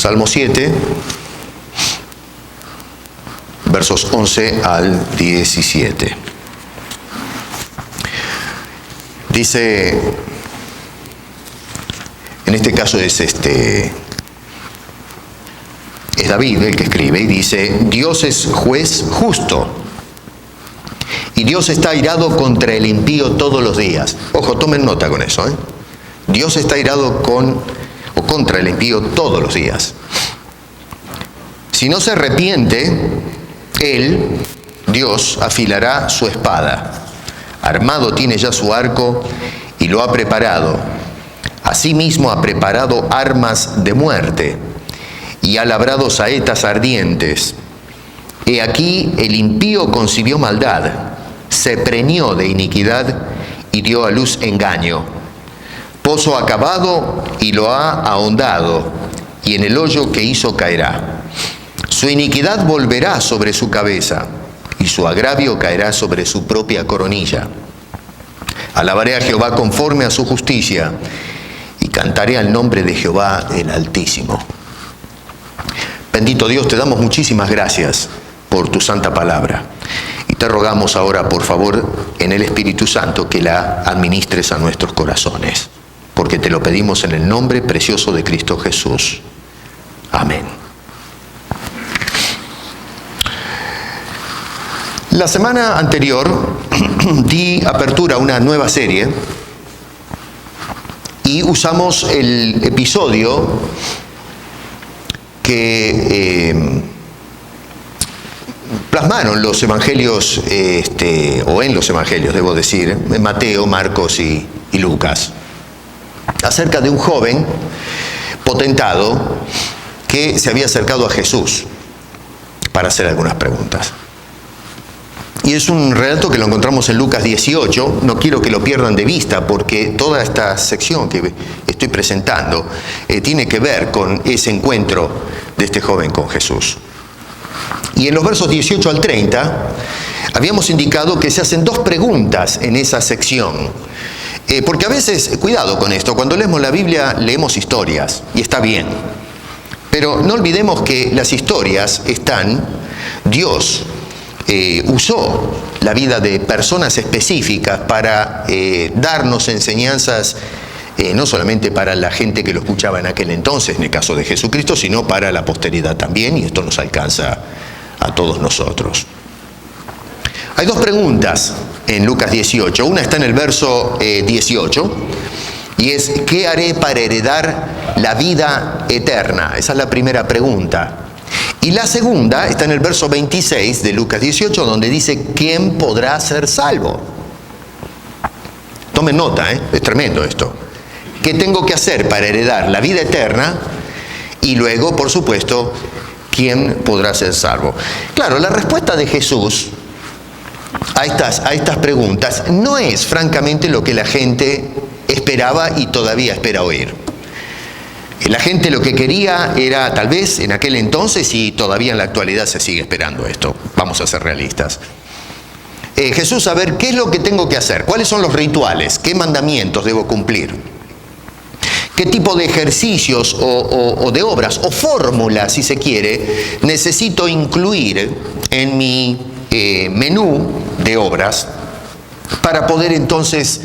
Salmo 7, versos 11 al 17. Dice, en este caso es David el que escribe, y dice: Dios es juez justo, y Dios está airado contra el impío todos los días. Ojo, tomen nota con eso, ¿eh? Dios está airado contra el impío todos los días. Si no se arrepiente, Él, Dios, afilará su espada. Armado tiene ya su arco y lo ha preparado. Asimismo ha preparado armas de muerte y ha labrado saetas ardientes. He aquí el impío concibió maldad, se preñó de iniquidad y dio a luz engaño. Pozo ha cavado y lo ha ahondado, y en el hoyo que hizo caerá. Su iniquidad volverá sobre su cabeza, y su agravio caerá sobre su propia coronilla. Alabaré a Jehová conforme a su justicia, y cantaré al nombre de Jehová el Altísimo. Bendito Dios, te damos muchísimas gracias por tu santa palabra. Y te rogamos ahora, por favor, en el Espíritu Santo, que la administres a nuestros corazones. Porque te lo pedimos en el nombre precioso de Cristo Jesús. Amén. La semana anterior di apertura a una nueva serie y usamos el episodio que plasmaron los evangelios, o en los evangelios, debo decir, Mateo, Marcos y Lucas, acerca de un joven potentado que se había acercado a Jesús para hacer algunas preguntas. Y es un relato que lo encontramos en Lucas 18, no quiero que lo pierdan de vista porque toda esta sección que estoy presentando tiene que ver con ese encuentro de este joven con Jesús. Y en los versos 18 al 30 habíamos indicado que se hacen dos preguntas en esa sección. Porque a veces, cuidado con esto, cuando leemos la Biblia leemos historias y está bien. Pero no olvidemos que las historias Dios usó la vida de personas específicas para darnos enseñanzas, no solamente para la gente que lo escuchaba en aquel entonces, en el caso de Jesucristo, sino para la posteridad también, y esto nos alcanza a todos nosotros. Hay dos preguntas en Lucas 18. Una está en el verso 18, y es: ¿qué haré para heredar la vida eterna? Esa es la primera pregunta. Y la segunda está en el verso 26 de Lucas 18, donde dice: ¿quién podrá ser salvo? Tomen nota, es tremendo esto. ¿Qué tengo que hacer para heredar la vida eterna? Y luego, por supuesto, ¿quién podrá ser salvo? Claro, la respuesta de Jesús a estas preguntas no es, francamente, lo que la gente esperaba y todavía espera oír. La gente lo que quería era, tal vez en aquel entonces y todavía en la actualidad se sigue esperando esto, vamos a ser realistas. Jesús, a ver, ¿qué es lo que tengo que hacer? ¿Cuáles son los rituales? ¿Qué mandamientos debo cumplir? ¿Qué tipo de ejercicios o de obras o fórmulas, si se quiere, necesito incluir en mi menú de obras para poder entonces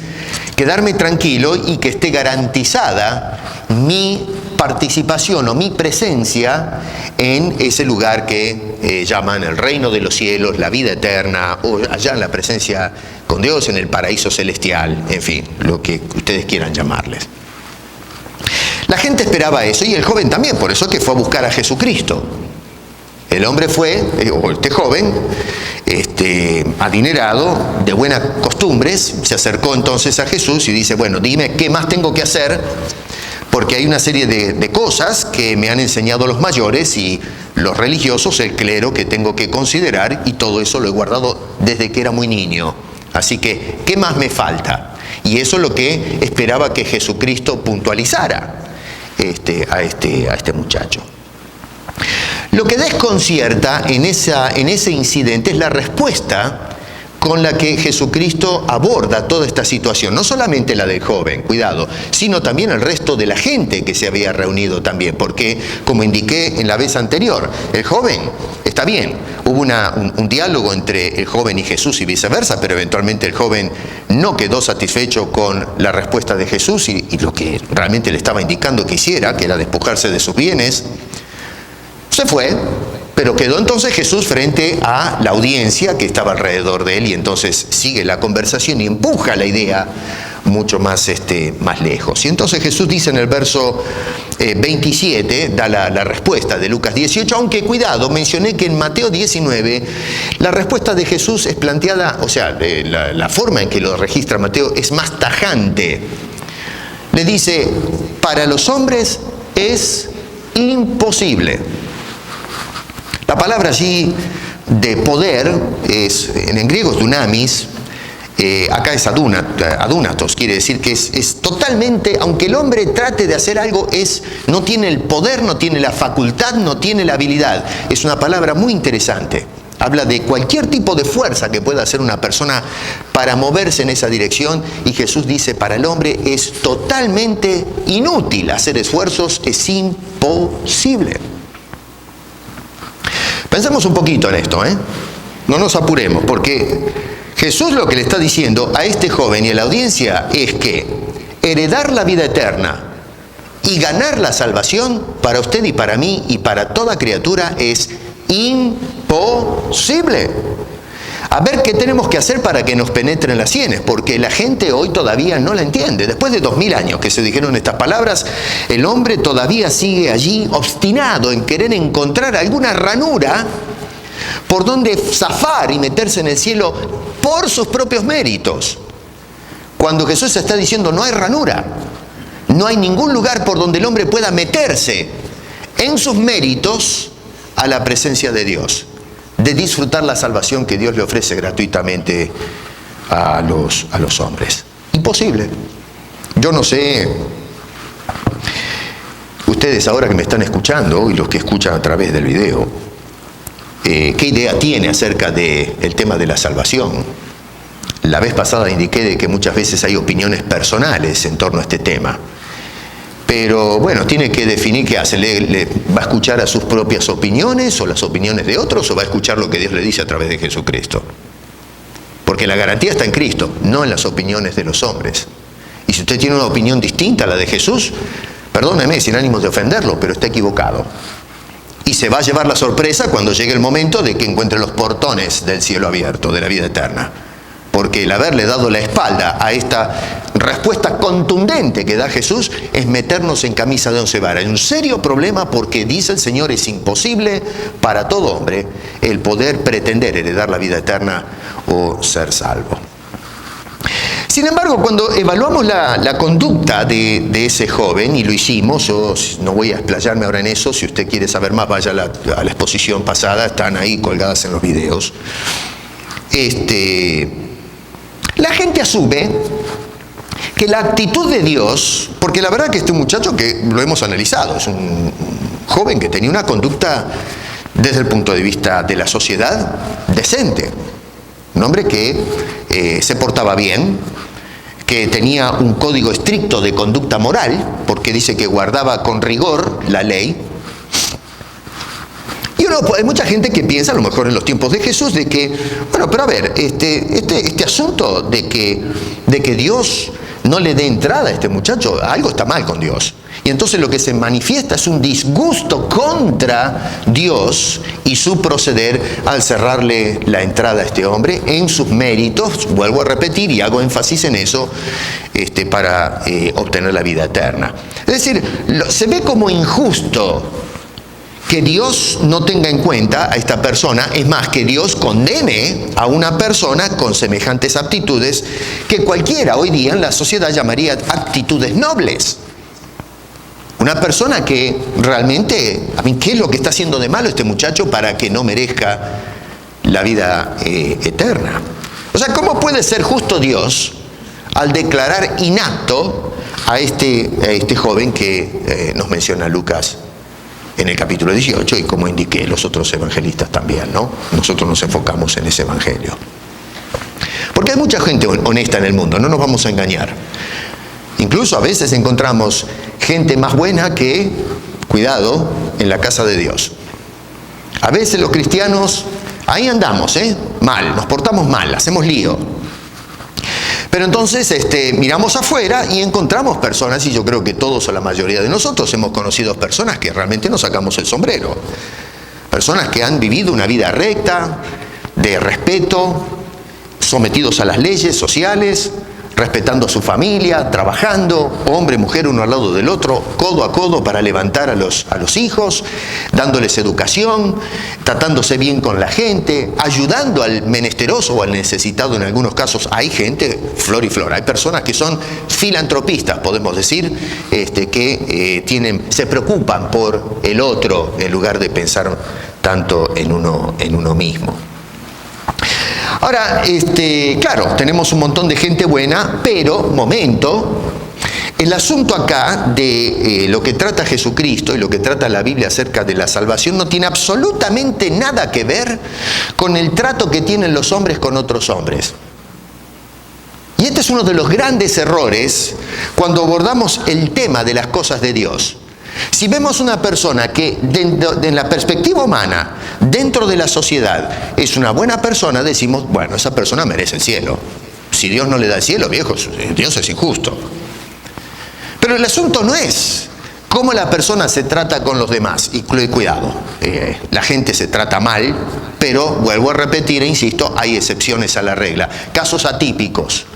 quedarme tranquilo y que esté garantizada mi participación o mi presencia en ese lugar que llaman el reino de los cielos, la vida eterna, o allá en la presencia con Dios, en el paraíso celestial, en fin, lo que ustedes quieran llamarles? La gente esperaba eso y el joven también, por eso que fue a buscar a Jesucristo. El hombre fue, o este joven, adinerado, de buenas costumbres, se acercó entonces a Jesús y dice: bueno, dime qué más tengo que hacer, porque hay una serie de cosas que me han enseñado los mayores y los religiosos, el clero, que tengo que considerar, y todo eso lo he guardado desde que era muy niño. Así que, ¿qué más me falta? Y eso es lo que esperaba que Jesucristo puntualizara a este muchacho. Lo que desconcierta en ese incidente es la respuesta con la que Jesucristo aborda toda esta situación. No solamente la del joven, cuidado, sino también el resto de la gente que se había reunido también. Porque, como indiqué en la vez anterior, el joven, está bien, hubo un diálogo entre el joven y Jesús y viceversa, pero eventualmente el joven no quedó satisfecho con la respuesta de Jesús y lo que realmente le estaba indicando que hiciera, que era despojarse de sus bienes. Se fue, pero quedó entonces Jesús frente a la audiencia que estaba alrededor de él y entonces sigue la conversación y empuja la idea mucho más lejos. Y entonces Jesús dice en el verso 27, da la respuesta de Lucas 18, aunque cuidado, mencioné que en Mateo 19 la respuesta de Jesús es planteada, o sea, la forma en que lo registra Mateo es más tajante. Le dice, para los hombres es imposible. La palabra allí de poder es, en griego es dunamis, acá es adunatos, quiere decir que es totalmente, aunque el hombre trate de hacer algo, no tiene el poder, no tiene la facultad, no tiene la habilidad. Es una palabra muy interesante. Habla de cualquier tipo de fuerza que pueda hacer una persona para moverse en esa dirección, y Jesús dice, para el hombre es totalmente inútil hacer esfuerzos, es imposible. Pensemos un poquito en esto, no nos apuremos, porque Jesús lo que le está diciendo a este joven y a la audiencia es que heredar la vida eterna y ganar la salvación para usted y para mí y para toda criatura es imposible. A ver qué tenemos que hacer para que nos penetren las sienes, porque la gente hoy todavía no la entiende. Después de 2000 años que se dijeron estas palabras, el hombre todavía sigue allí obstinado en querer encontrar alguna ranura por donde zafar y meterse en el cielo por sus propios méritos. Cuando Jesús está diciendo no hay ranura, no hay ningún lugar por donde el hombre pueda meterse en sus méritos a la presencia de Dios, de disfrutar la salvación que Dios le ofrece gratuitamente a los hombres. Imposible. Yo no sé, ustedes ahora que me están escuchando y los que escuchan a través del video, ¿qué idea tiene acerca del tema de la salvación? La vez pasada indiqué de que muchas veces hay opiniones personales en torno a este tema. Pero bueno, tiene que definir qué hace. ¿Va a escuchar a sus propias opiniones o las opiniones de otros, o va a escuchar lo que Dios le dice a través de Jesucristo? Porque la garantía está en Cristo, no en las opiniones de los hombres. Y si usted tiene una opinión distinta a la de Jesús, perdóneme sin ánimos de ofenderlo, pero está equivocado. Y se va a llevar la sorpresa cuando llegue el momento de que encuentre los portones del cielo abierto, de la vida eterna. Porque el haberle dado la espalda a esta respuesta contundente que da Jesús es meternos en camisa de once varas. Hay un serio problema porque dice el Señor, es imposible para todo hombre el poder pretender heredar la vida eterna o ser salvo. Sin embargo, cuando evaluamos la conducta de ese joven, y lo hicimos, yo no voy a explayarme ahora en eso, si usted quiere saber más vaya a la exposición pasada, están ahí colgadas en los videos. La gente asume que la actitud de Dios, porque la verdad que este muchacho, que lo hemos analizado, es un joven que tenía una conducta desde el punto de vista de la sociedad decente, un hombre que se portaba bien, que tenía un código estricto de conducta moral, porque dice que guardaba con rigor la ley. Y hay mucha gente que piensa, a lo mejor en los tiempos de Jesús, de que, bueno, pero a ver, este asunto de que Dios no le dé entrada a este muchacho, algo está mal con Dios. Y entonces lo que se manifiesta es un disgusto contra Dios y su proceder al cerrarle la entrada a este hombre en sus méritos, vuelvo a repetir y hago énfasis en eso, para obtener la vida eterna. Es decir, se ve como injusto que Dios no tenga en cuenta a esta persona, es más, que Dios condene a una persona con semejantes aptitudes que cualquiera hoy día en la sociedad llamaría actitudes nobles. Una persona que realmente, ¿qué es lo que está haciendo de malo este muchacho para que no merezca la vida eterna? O sea, ¿cómo puede ser justo Dios al declarar inapto a este joven que nos menciona Lucas en el capítulo 18, y como indiqué, los otros evangelistas también, ¿no? Nosotros nos enfocamos en ese evangelio. hay mucha gente honesta en el mundo, no nos vamos a engañar. Incluso a veces encontramos gente más buena que, cuidado, en la casa de Dios. A veces los cristianos, ahí andamos, mal, nos portamos mal, hacemos lío. Pero entonces miramos afuera y encontramos personas, y yo creo que todos o la mayoría de nosotros hemos conocido personas que realmente nos sacamos el sombrero. Personas que han vivido una vida recta, de respeto, sometidos a las leyes sociales, respetando a su familia, trabajando, hombre, mujer, uno al lado del otro, codo a codo para levantar a los hijos, dándoles educación, tratándose bien con la gente, ayudando al menesteroso o al necesitado en algunos casos. Hay gente, flor y flor, hay personas que son filantropistas, podemos decir, que se preocupan por el otro en lugar de pensar tanto en uno mismo. Ahora, claro, tenemos un montón de gente buena, pero, momento, el asunto acá de lo que trata Jesucristo y lo que trata la Biblia acerca de la salvación no tiene absolutamente nada que ver con el trato que tienen los hombres con otros hombres. Y este es uno de los grandes errores cuando abordamos el tema de las cosas de Dios. Si vemos una persona que, de la perspectiva humana, dentro de la sociedad, es una buena persona, decimos, bueno, esa persona merece el cielo. Si Dios no le da el cielo, viejo, Dios es injusto. Pero el asunto no es cómo la persona se trata con los demás. Y cuidado, la gente se trata mal, pero vuelvo a repetir e insisto, hay excepciones a la regla. Casos atípicos.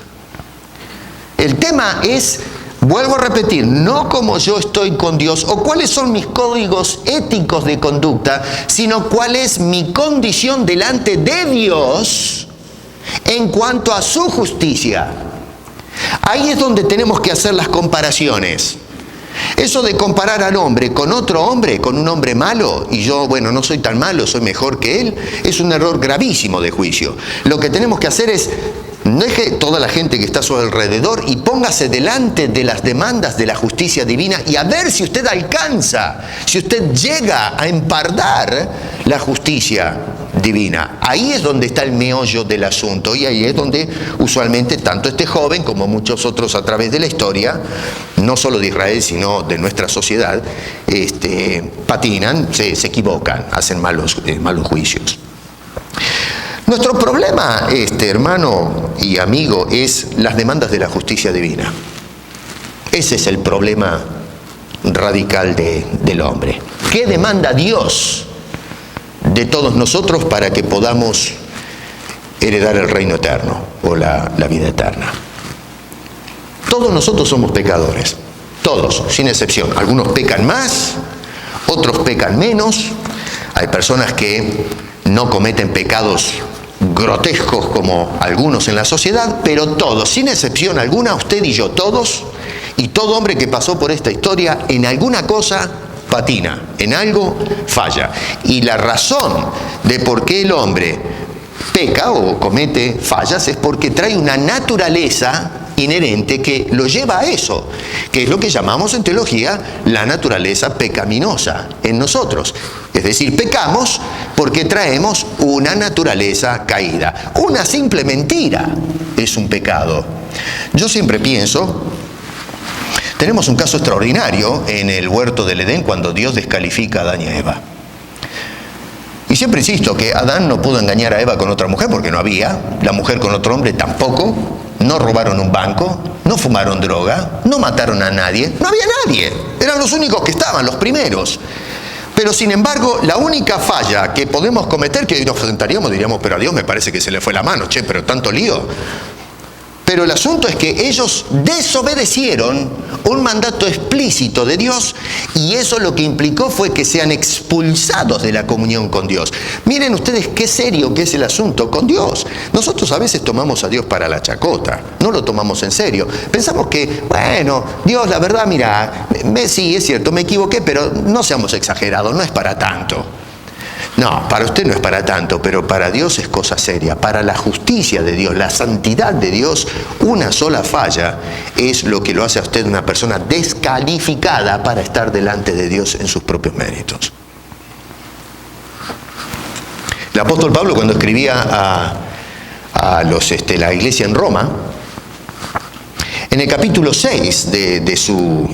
El tema es, vuelvo a repetir, no como yo estoy con Dios o cuáles son mis códigos éticos de conducta, sino cuál es mi condición delante de Dios en cuanto a su justicia. Ahí es donde tenemos que hacer las comparaciones. Eso de comparar al hombre con otro hombre, con un hombre malo, y yo, bueno, no soy tan malo, soy mejor que él, es un error gravísimo de juicio. Lo que tenemos que hacer es, no deje toda la gente que está a su alrededor y póngase delante de las demandas de la justicia divina y a ver si usted alcanza, si usted llega a empardar la justicia divina. Ahí es donde está el meollo del asunto y ahí es donde usualmente tanto este joven como muchos otros a través de la historia, no solo de Israel sino de nuestra sociedad, patinan, se equivocan, hacen malos juicios. Nuestro problema, hermano y amigo, es las demandas de la justicia divina. Ese es el problema radical del hombre. ¿Qué demanda Dios de todos nosotros para que podamos heredar el reino eterno o la vida eterna? Todos nosotros somos pecadores, todos, sin excepción. Algunos pecan más, otros pecan menos. Hay personas que no cometen pecados grotescos como algunos en la sociedad, pero todos, sin excepción alguna, usted y yo, todos, y todo hombre que pasó por esta historia, en alguna cosa patina, en algo falla. Y la razón de por qué el hombre peca o comete fallas es porque trae una naturaleza inherente que lo lleva a eso, que es lo que llamamos en teología la naturaleza pecaminosa en nosotros. Es decir, pecamos porque traemos una naturaleza caída. Una simple mentira es un pecado. Yo siempre pienso, tenemos un caso extraordinario en el huerto del Edén cuando Dios descalifica a Adán y a Eva. Y siempre insisto que Adán no pudo engañar a Eva con otra mujer porque no había, la mujer con otro hombre tampoco, no robaron un banco, no fumaron droga, no mataron a nadie, no había nadie, eran los únicos que estaban, los primeros. Pero sin embargo, la única falla que podemos cometer, que hoy nos presentaríamos, diríamos, pero a Dios me parece que se le fue la mano, pero tanto lío. Pero el asunto es que ellos desobedecieron un mandato explícito de Dios y eso lo que implicó fue que sean expulsados de la comunión con Dios. Miren ustedes qué serio que es el asunto con Dios. Nosotros a veces tomamos a Dios para la chacota, no lo tomamos en serio. Pensamos que, bueno, Dios, la verdad, mira, sí, es cierto, me equivoqué, pero no seamos exagerados, no es para tanto. No, para usted no es para tanto, pero para Dios es cosa seria. Para la justicia de Dios, la santidad de Dios, una sola falla es lo que lo hace a usted una persona descalificada para estar delante de Dios en sus propios méritos. El apóstol Pablo, cuando escribía a la iglesia en Roma, en el capítulo 6 de su...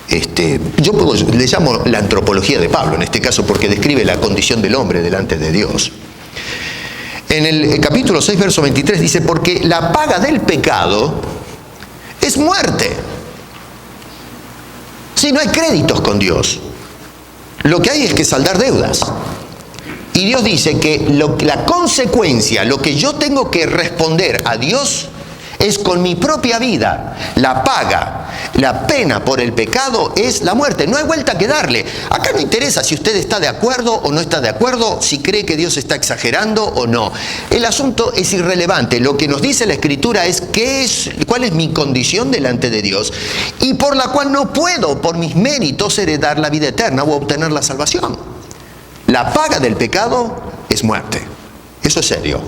le llamo la antropología de Pablo, en este caso, porque describe la condición del hombre delante de Dios. En el capítulo 6, verso 23 dice, porque la paga del pecado es muerte. Si no hay créditos con Dios, lo que hay es que saldar deudas. Y Dios dice que la consecuencia, lo que yo tengo que responder a Dios es con mi propia vida. La paga, la pena por el pecado es la muerte. No hay vuelta que darle. Acá no interesa si usted está de acuerdo o no está de acuerdo, si cree que Dios está exagerando o no. El asunto es irrelevante. Lo que nos dice la Escritura es cuál es mi condición delante de Dios y por la cual no puedo, por mis méritos, heredar la vida eterna o obtener la salvación. La paga del pecado es muerte. Eso es serio.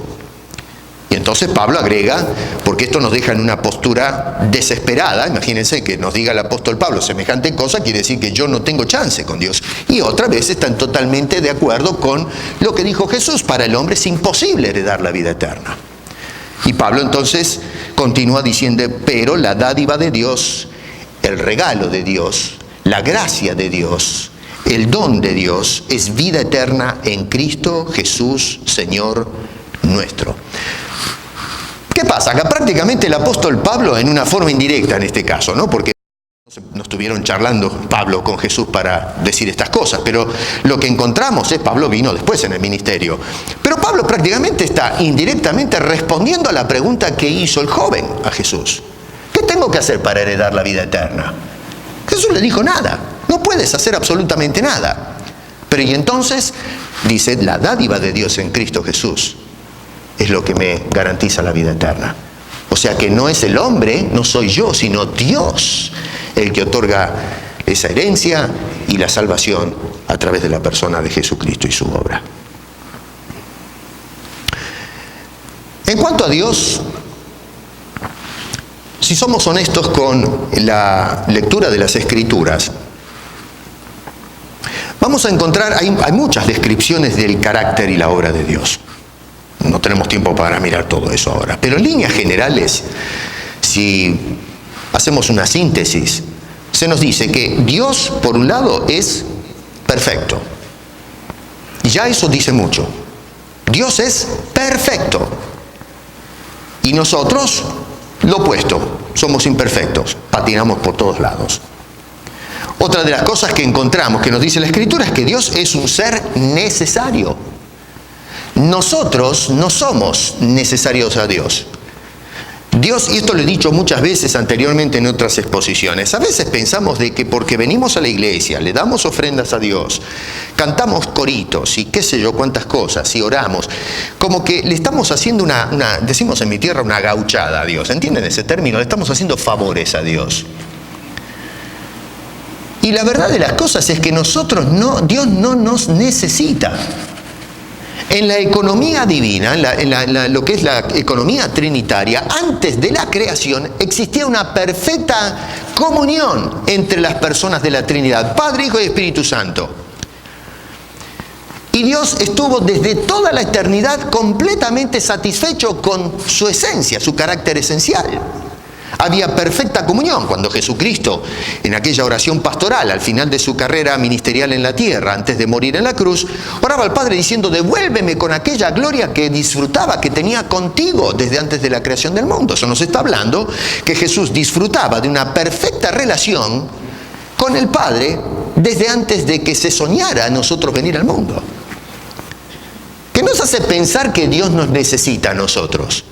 Y entonces Pablo agrega, porque esto nos deja en una postura desesperada, imagínense que nos diga el apóstol Pablo semejante cosa, quiere decir que yo no tengo chance con Dios. Y otra vez están totalmente de acuerdo con lo que dijo Jesús, para el hombre es imposible heredar la vida eterna. Y Pablo entonces continúa diciendo, pero la dádiva de Dios, el regalo de Dios, la gracia de Dios, el don de Dios es vida eterna en Cristo Jesús, Señor nuestro. ¿Qué pasa? Acá prácticamente el apóstol Pablo, en una forma indirecta en este caso, ¿no? Porque no estuvieron charlando Pablo con Jesús para decir estas cosas, pero lo que encontramos es, Pablo vino después en el ministerio, pero Pablo prácticamente está indirectamente respondiendo a la pregunta que hizo el joven a Jesús. ¿Qué tengo que hacer para heredar la vida eterna? Jesús le dijo nada, no puedes hacer absolutamente nada. Pero y entonces dice, la dádiva de Dios en Cristo Jesús es lo que me garantiza la vida eterna. O sea que no es el hombre, no soy yo, sino Dios el que otorga esa herencia y la salvación a través de la persona de Jesucristo y su obra. En cuanto a Dios, si somos honestos con la lectura de las Escrituras, vamos a encontrar, hay muchas descripciones del carácter y la obra de Dios. No tenemos tiempo para mirar todo eso ahora. Pero en líneas generales, si hacemos una síntesis, se nos dice que Dios, por un lado, es perfecto. Y ya eso dice mucho. Dios es perfecto. Y nosotros, lo opuesto, somos imperfectos, patinamos por todos lados. Otra de las cosas que encontramos, que nos dice la Escritura, es que Dios es un ser necesario. Nosotros no somos necesarios a Dios. Dios, y esto lo he dicho muchas veces anteriormente en otras exposiciones, a veces pensamos de que porque venimos a la iglesia, le damos ofrendas a Dios, cantamos coritos y qué sé yo cuántas cosas, y oramos, como que le estamos haciendo decimos en mi tierra, una gauchada a Dios. ¿Entienden ese término? Le estamos haciendo favores a Dios. Y la verdad de las cosas es que Dios no nos necesita. En la economía divina, lo que es la economía trinitaria, antes de la creación existía una perfecta comunión entre las personas de la Trinidad, Padre, Hijo y Espíritu Santo. Y Dios estuvo desde toda la eternidad completamente satisfecho con su esencia, su carácter esencial. Había perfecta comunión cuando Jesucristo, en aquella oración pastoral, al final de su carrera ministerial en la tierra, antes de morir en la cruz, oraba al Padre diciendo, devuélveme con aquella gloria que disfrutaba, que tenía contigo desde antes de la creación del mundo. Eso nos está hablando que Jesús disfrutaba de una perfecta relación con el Padre desde antes de que se soñara a nosotros venir al mundo. ¿Qué nos hace pensar que Dios nos necesita a nosotros?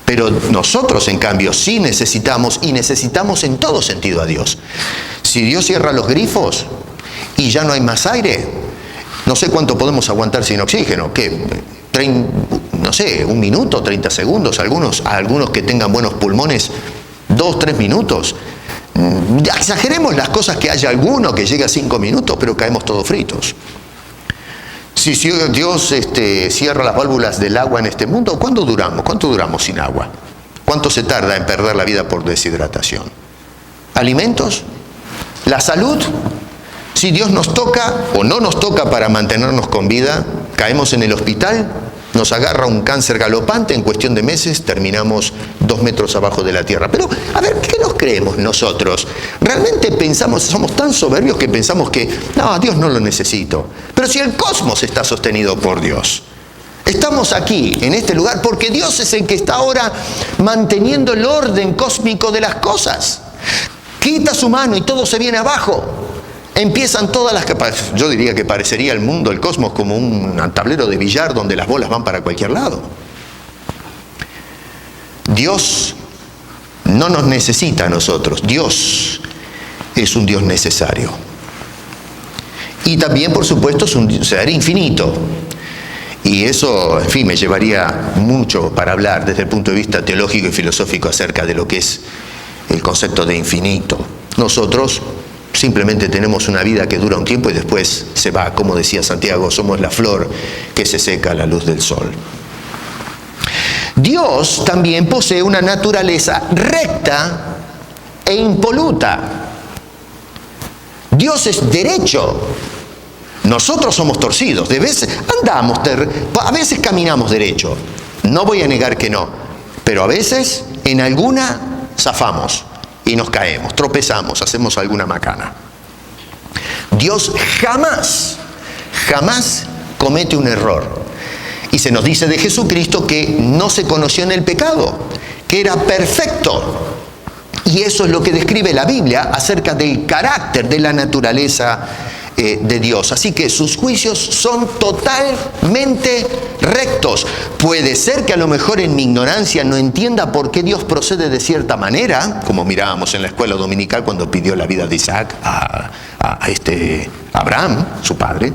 Pero nosotros, en cambio, sí necesitamos, y necesitamos en todo sentido a Dios. Si Dios cierra los grifos y ya no hay más aire, no sé cuánto podemos aguantar sin oxígeno. ¿Qué? No sé, 1 minuto, 30 segundos, algunos que tengan buenos pulmones, 2, 3 minutos. Exageremos las cosas, que haya alguno que llegue a 5 minutos, pero caemos todos fritos. Si Dios cierra las válvulas del agua en este mundo, ¿cuánto duramos? ¿Cuánto duramos sin agua? ¿Cuánto se tarda en perder la vida por deshidratación? ¿Alimentos? ¿La salud? Si Dios nos toca o no nos toca para mantenernos con vida, caemos en el hospital, nos agarra un cáncer galopante, en cuestión de meses terminamos 2 metros abajo de la tierra. Pero, a ver, ¿qué nos creemos nosotros? ¿Realmente pensamos, somos tan soberbios que pensamos que, no, a Dios no lo necesito? Pero si el cosmos está sostenido por Dios. Estamos aquí, en este lugar, porque Dios es el que está ahora manteniendo el orden cósmico de las cosas. Quita su mano y todo se viene abajo. Empiezan todas las capas. Yo diría que parecería el mundo, el cosmos, como un tablero de billar donde las bolas van para cualquier lado. Dios no nos necesita a nosotros. Dios es un Dios necesario. Y también, por supuesto, es un ser infinito. Y eso, en fin, me llevaría mucho para hablar desde el punto de vista teológico y filosófico acerca de lo que es el concepto de infinito. Nosotros simplemente tenemos una vida que dura un tiempo y después se va. Como decía Santiago, somos la flor que se seca a la luz del sol. Dios también posee una naturaleza recta e impoluta. Dios es derecho. Nosotros somos torcidos. A veces caminamos derecho. No voy a negar que no. Pero a veces, en alguna, zafamos. Y nos caemos, tropezamos, hacemos alguna macana. Dios jamás comete un error. Y se nos dice de Jesucristo que no se conoció en el pecado, que era perfecto. Y eso es lo que describe la Biblia acerca del carácter, de la naturaleza de Dios. Así que sus juicios son totalmente rectos. Puede ser que a lo mejor en mi ignorancia no entienda por qué Dios procede de cierta manera, como mirábamos en la escuela dominical cuando pidió la vida de Isaac a Abraham, su padre.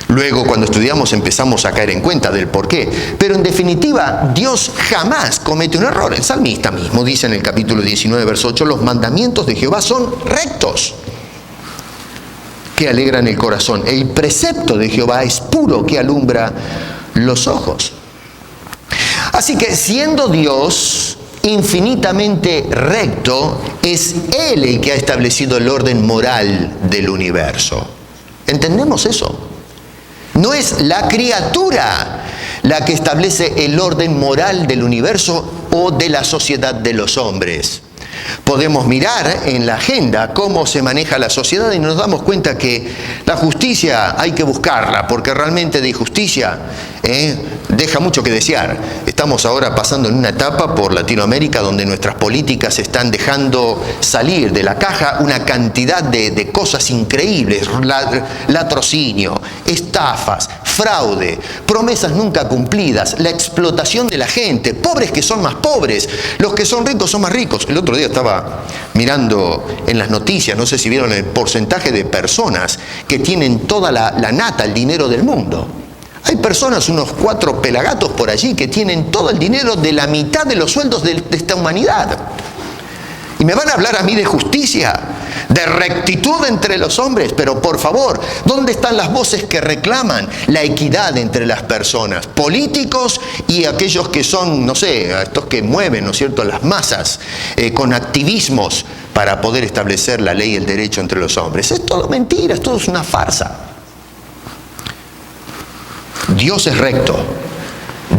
Luego, cuando estudiamos, empezamos a caer en cuenta del por qué. Pero en definitiva, Dios jamás comete un error. El salmista mismo dice en el capítulo 19, verso 8, los mandamientos de Jehová son rectos, que alegran el corazón. El precepto de Jehová es puro, que alumbra los ojos. Así que, siendo Dios infinitamente recto, es Él el que ha establecido el orden moral del universo. ¿Entendemos eso? No es la criatura la que establece el orden moral del universo o de la sociedad de los hombres. Podemos mirar en la agenda cómo se maneja la sociedad y nos damos cuenta que la justicia hay que buscarla, porque realmente de injusticia deja mucho que desear. Estamos ahora pasando en una etapa por Latinoamérica donde nuestras políticas están dejando salir de la caja una cantidad de cosas increíbles: latrocinio, estafas, fraude, promesas nunca cumplidas, la explotación de la gente, pobres que son más pobres, los que son ricos son más ricos. El otro día estaba mirando en las noticias, no sé si vieron el porcentaje de personas que tienen toda la nata, el dinero del mundo. Hay personas, unos 4 pelagatos por allí, que tienen todo el dinero de la mitad de los sueldos de esta humanidad. Y me van a hablar a mí de justicia, de rectitud entre los hombres. Pero por favor, ¿dónde están las voces que reclaman la equidad entre las personas? Políticos y aquellos que son, no sé, estos que mueven, ¿no es cierto?, las masas con activismos para poder establecer la ley y el derecho entre los hombres. Es todo mentira, es todo una farsa. Dios es recto,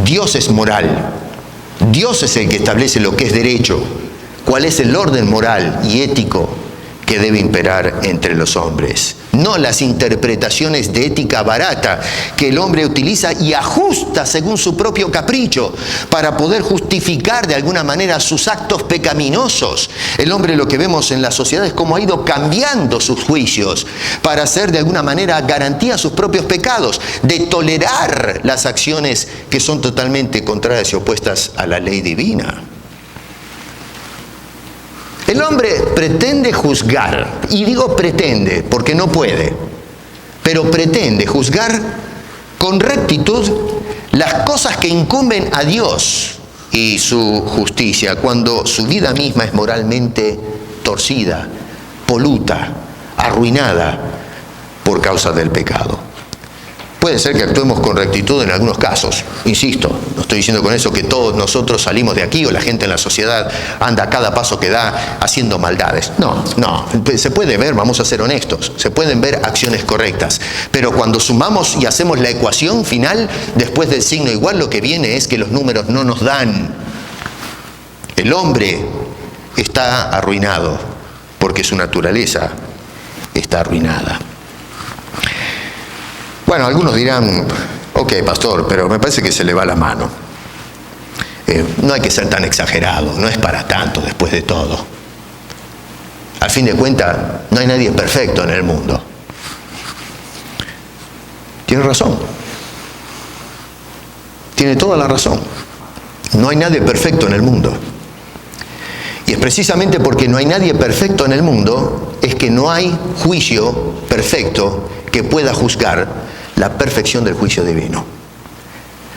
Dios es moral, Dios es el que establece lo que es derecho, cuál es el orden moral y ético que debe imperar entre los hombres. No las interpretaciones de ética barata que el hombre utiliza y ajusta según su propio capricho para poder justificar de alguna manera sus actos pecaminosos. El hombre, lo que vemos en la sociedad es cómo ha ido cambiando sus juicios para hacer de alguna manera garantía a sus propios pecados, de tolerar las acciones que son totalmente contrarias y opuestas a la ley divina. El hombre pretende juzgar, y digo pretende porque no puede, pero pretende juzgar con rectitud las cosas que incumben a Dios y su justicia, cuando su vida misma es moralmente torcida, poluta, arruinada por causa del pecado. Puede ser que actuemos con rectitud en algunos casos, insisto, no estoy diciendo con eso que todos nosotros salimos de aquí o la gente en la sociedad anda a cada paso que da haciendo maldades. No, se puede ver, vamos a ser honestos, se pueden ver acciones correctas, pero cuando sumamos y hacemos la ecuación final, después del signo igual, lo que viene es que los números no nos dan. El hombre está arruinado porque su naturaleza está arruinada. Bueno, algunos dirán, ok, pastor, pero me parece que se le va la mano. No hay que ser tan exagerado, no es para tanto después de todo. Al fin de cuentas, no hay nadie perfecto en el mundo. Tiene razón. Tiene toda la razón. No hay nadie perfecto en el mundo. Y es precisamente porque no hay nadie perfecto en el mundo, es que no hay juicio perfecto que pueda juzgar la perfección del juicio divino.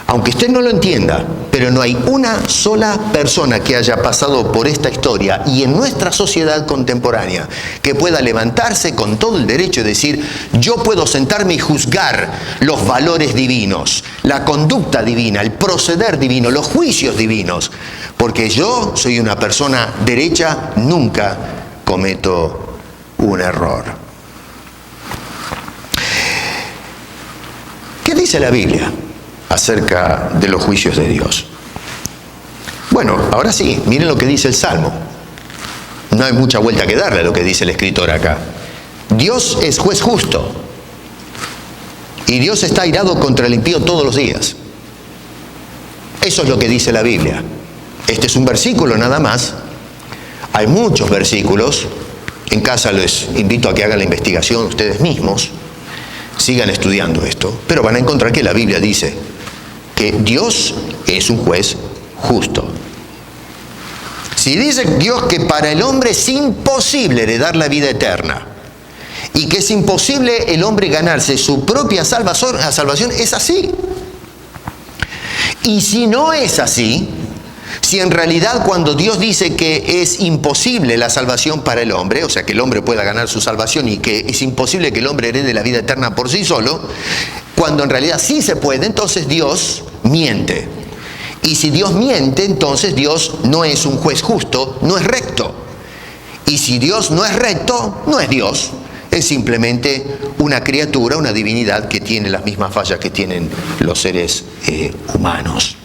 Aunque usted no lo entienda, pero no hay una sola persona que haya pasado por esta historia y en nuestra sociedad contemporánea que pueda levantarse con todo el derecho y decir, yo puedo sentarme y juzgar los valores divinos, la conducta divina, el proceder divino, los juicios divinos, porque yo soy una persona derecha, nunca cometo un error. ¿Qué dice la Biblia acerca de los juicios de Dios? Bueno, ahora sí, miren lo que dice el Salmo. No hay mucha vuelta que darle a lo que dice el escritor acá. Dios es juez justo y Dios está airado contra el impío todos los días. Eso es lo que dice la Biblia. Este es un versículo nada más. Hay muchos versículos. En casa les invito a que hagan la investigación ustedes mismos. Sigan estudiando esto, pero van a encontrar que la Biblia dice que Dios es un juez justo. Si dice Dios que para el hombre es imposible heredar la vida eterna y que es imposible el hombre ganarse su propia salvación, es así. Y si no es así, si en realidad cuando Dios dice que es imposible la salvación para el hombre, o sea que el hombre pueda ganar su salvación y que es imposible que el hombre herede la vida eterna por sí solo, cuando en realidad sí se puede, entonces Dios miente. Y si Dios miente, entonces Dios no es un juez justo, no es recto. Y si Dios no es recto, no es Dios. Es simplemente una criatura, una divinidad que tiene las mismas fallas que tienen los seres humanos.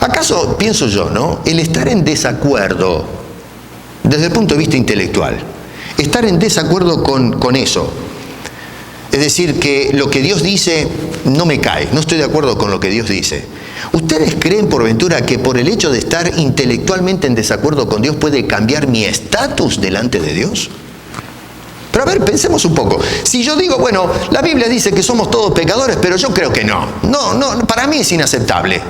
¿Acaso, pienso yo, ¿no? El estar en desacuerdo, desde el punto de vista intelectual, estar en desacuerdo con eso, es decir, que lo que Dios dice no me cae, no estoy de acuerdo con lo que Dios dice. ¿Ustedes creen por ventura que por el hecho de estar intelectualmente en desacuerdo con Dios puede cambiar mi estatus delante de Dios? Pero a ver, pensemos un poco. Si yo digo, bueno, la Biblia dice que somos todos pecadores, pero yo creo que no, para mí es inaceptable.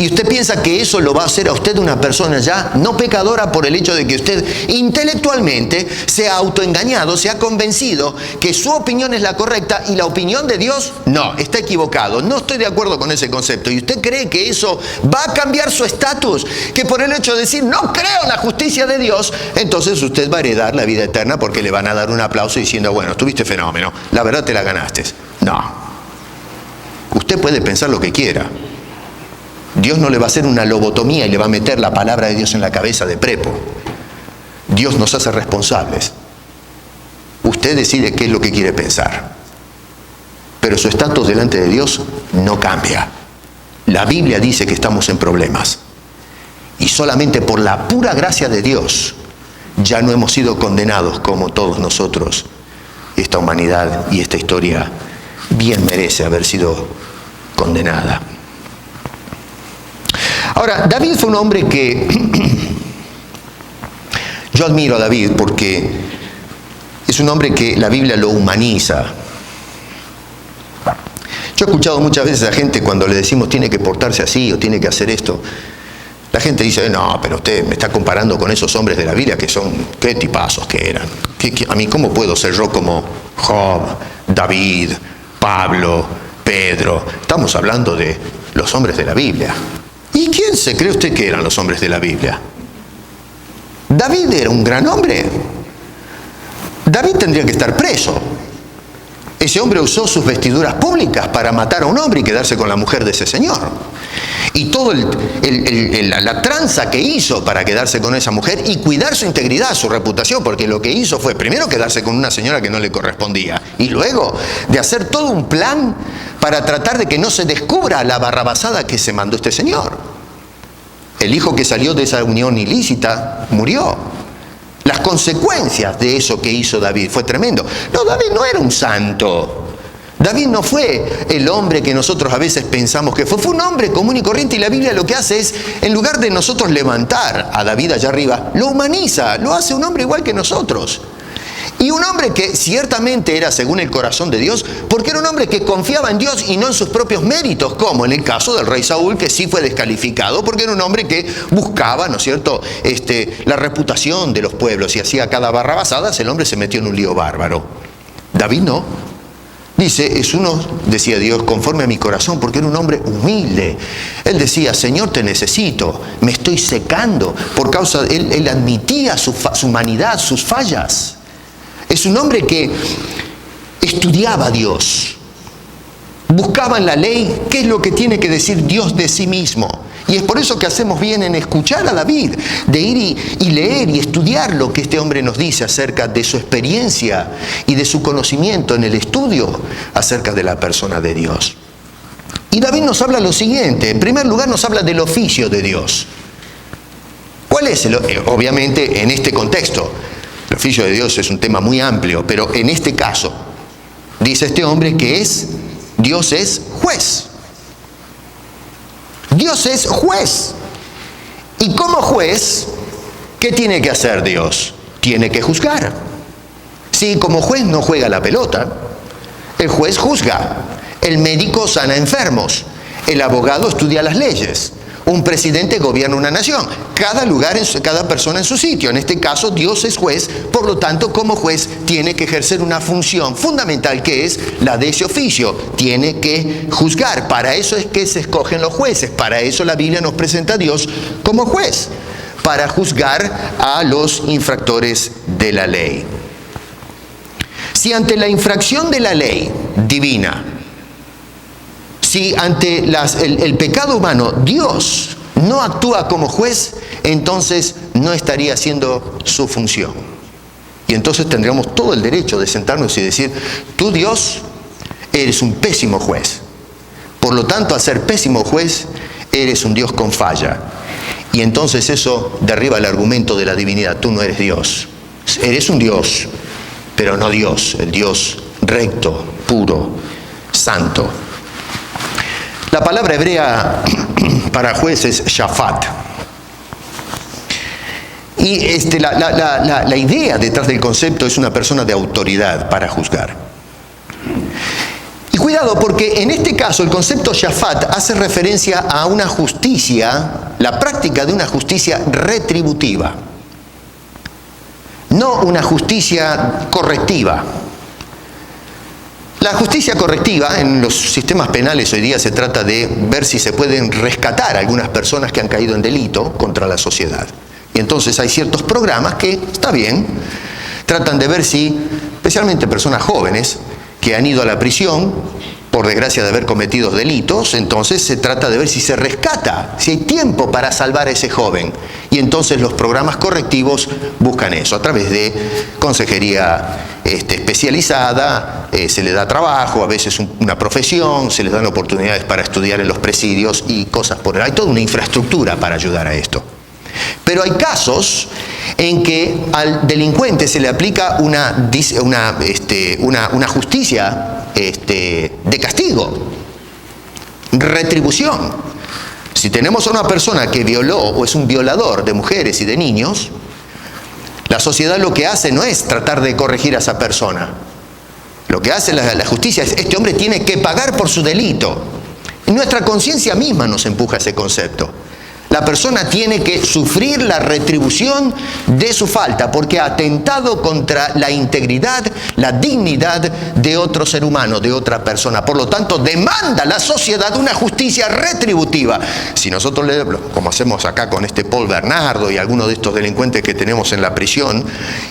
Y usted piensa que eso lo va a hacer a usted una persona ya no pecadora por el hecho de que usted intelectualmente se ha autoengañado, se ha convencido que su opinión es la correcta y la opinión de Dios no, está equivocado. No estoy de acuerdo con ese concepto. ¿Y usted cree que eso va a cambiar su estatus? Que por el hecho de decir no creo en la justicia de Dios, entonces usted va a heredar la vida eterna porque le van a dar un aplauso diciendo, bueno, tuviste fenómeno, la verdad te la ganaste. No. Usted puede pensar lo que quiera. Dios no le va a hacer una lobotomía y le va a meter la palabra de Dios en la cabeza de prepo. Dios nos hace responsables. Usted decide qué es lo que quiere pensar. Pero su estatus delante de Dios no cambia. La Biblia dice que estamos en problemas. Y solamente por la pura gracia de Dios ya no hemos sido condenados como todos nosotros. Esta humanidad y esta historia bien merece haber sido condenada. Ahora, David fue un hombre que yo admiro a David porque es un hombre que la Biblia lo humaniza. Yo he escuchado muchas veces a gente cuando le decimos tiene que portarse así o tiene que hacer esto. La gente dice, no, pero usted me está comparando con esos hombres de la Biblia que son, qué tipazos que eran. A mí, ¿cómo puedo ser yo como Job, David, Pablo, Pedro? Estamos hablando de los hombres de la Biblia. ¿Y quién se cree usted que eran los hombres de la Biblia? David era un gran hombre. David tendría que estar preso. Ese hombre usó sus vestiduras públicas para matar a un hombre y quedarse con la mujer de ese señor. Y toda la tranza que hizo para quedarse con esa mujer y cuidar su integridad, su reputación, porque lo que hizo fue primero quedarse con una señora que no le correspondía y luego de hacer todo un plan para tratar de que no se descubra la barrabasada que se mandó este señor. El hijo que salió de esa unión ilícita murió. Las consecuencias de eso que hizo David fue tremendo. No, David no era un santo. David no fue el hombre que nosotros a veces pensamos que fue. Fue un hombre común y corriente, y la Biblia lo que hace es, en lugar de nosotros levantar a David allá arriba, lo humaniza, lo hace un hombre igual que nosotros. Y un hombre que ciertamente era según el corazón de Dios, porque era un hombre que confiaba en Dios y no en sus propios méritos, como en el caso del rey Saúl, que sí fue descalificado, porque era un hombre que buscaba, ¿no es cierto?, la reputación de los pueblos, y hacía cada barrabasada, el hombre se metió en un lío bárbaro. David no. Dice, es uno, decía Dios, conforme a mi corazón, porque era un hombre humilde. Él decía, Señor, te necesito, me estoy secando. Por causa de él admitía su humanidad, sus fallas. Es un hombre que estudiaba a Dios, buscaba en la ley qué es lo que tiene que decir Dios de sí mismo. Y es por eso que hacemos bien en escuchar a David, de ir y leer y estudiar lo que este hombre nos dice acerca de su experiencia y de su conocimiento en el estudio acerca de la persona de Dios. Y David nos habla lo siguiente: en primer lugar nos habla del oficio de Dios. ¿Cuál es? Obviamente en este contexto, el oficio de Dios es un tema muy amplio, pero en este caso, dice este hombre que Dios es juez. Dios es juez. Y como juez, ¿qué tiene que hacer Dios? Tiene que juzgar. Sí, como juez no juega la pelota. El juez juzga. El médico sana enfermos. El abogado estudia las leyes. Un presidente gobierna una nación. Cada persona en su sitio. En este caso, Dios es juez. Por lo tanto, como juez, tiene que ejercer una función fundamental que es la de ese oficio. Tiene que juzgar. Para eso es que se escogen los jueces. Para eso la Biblia nos presenta a Dios como juez. Para juzgar a los infractores de la ley. Si ante la infracción de la ley divina, si ante el pecado humano Dios no actúa como juez, entonces no estaría haciendo su función. Y entonces tendríamos todo el derecho de sentarnos y decir, tú Dios eres un pésimo juez. Por lo tanto, al ser pésimo juez, eres un Dios con falla. Y entonces eso derriba el argumento de la divinidad. Tú no eres Dios. Eres un Dios, pero no Dios, el Dios recto, puro, santo. La palabra hebrea para juez es shafat. Y la idea detrás del concepto es una persona de autoridad para juzgar. Y cuidado, porque en este caso el concepto shafat hace referencia a una justicia, la práctica de una justicia retributiva, no una justicia correctiva. La justicia correctiva en los sistemas penales hoy día se trata de ver si se pueden rescatar a algunas personas que han caído en delito contra la sociedad. Y entonces hay ciertos programas que, está bien, tratan de ver si, especialmente personas jóvenes que han ido a la prisión por desgracia de haber cometido delitos, entonces se trata de ver si se rescata, si hay tiempo para salvar a ese joven. Y entonces los programas correctivos buscan eso, a través de consejería especializada, se le da trabajo, a veces una profesión, se les dan oportunidades para estudiar en los presidios y cosas por el. Hay toda una infraestructura para ayudar a esto. Pero hay casos en que al delincuente se le aplica una justicia de castigo, retribución. Si tenemos a una persona que violó o es un violador de mujeres y de niños, la sociedad lo que hace no es tratar de corregir a esa persona. Lo que hace la justicia es, este hombre tiene que pagar por su delito. Y nuestra conciencia misma nos empuja a ese concepto. La persona tiene que sufrir la retribución de su falta porque ha atentado contra la integridad, la dignidad de otro ser humano, de otra persona. Por lo tanto, demanda la sociedad una justicia retributiva. Si nosotros como hacemos acá con este Paul Bernardo y algunos de estos delincuentes que tenemos en la prisión,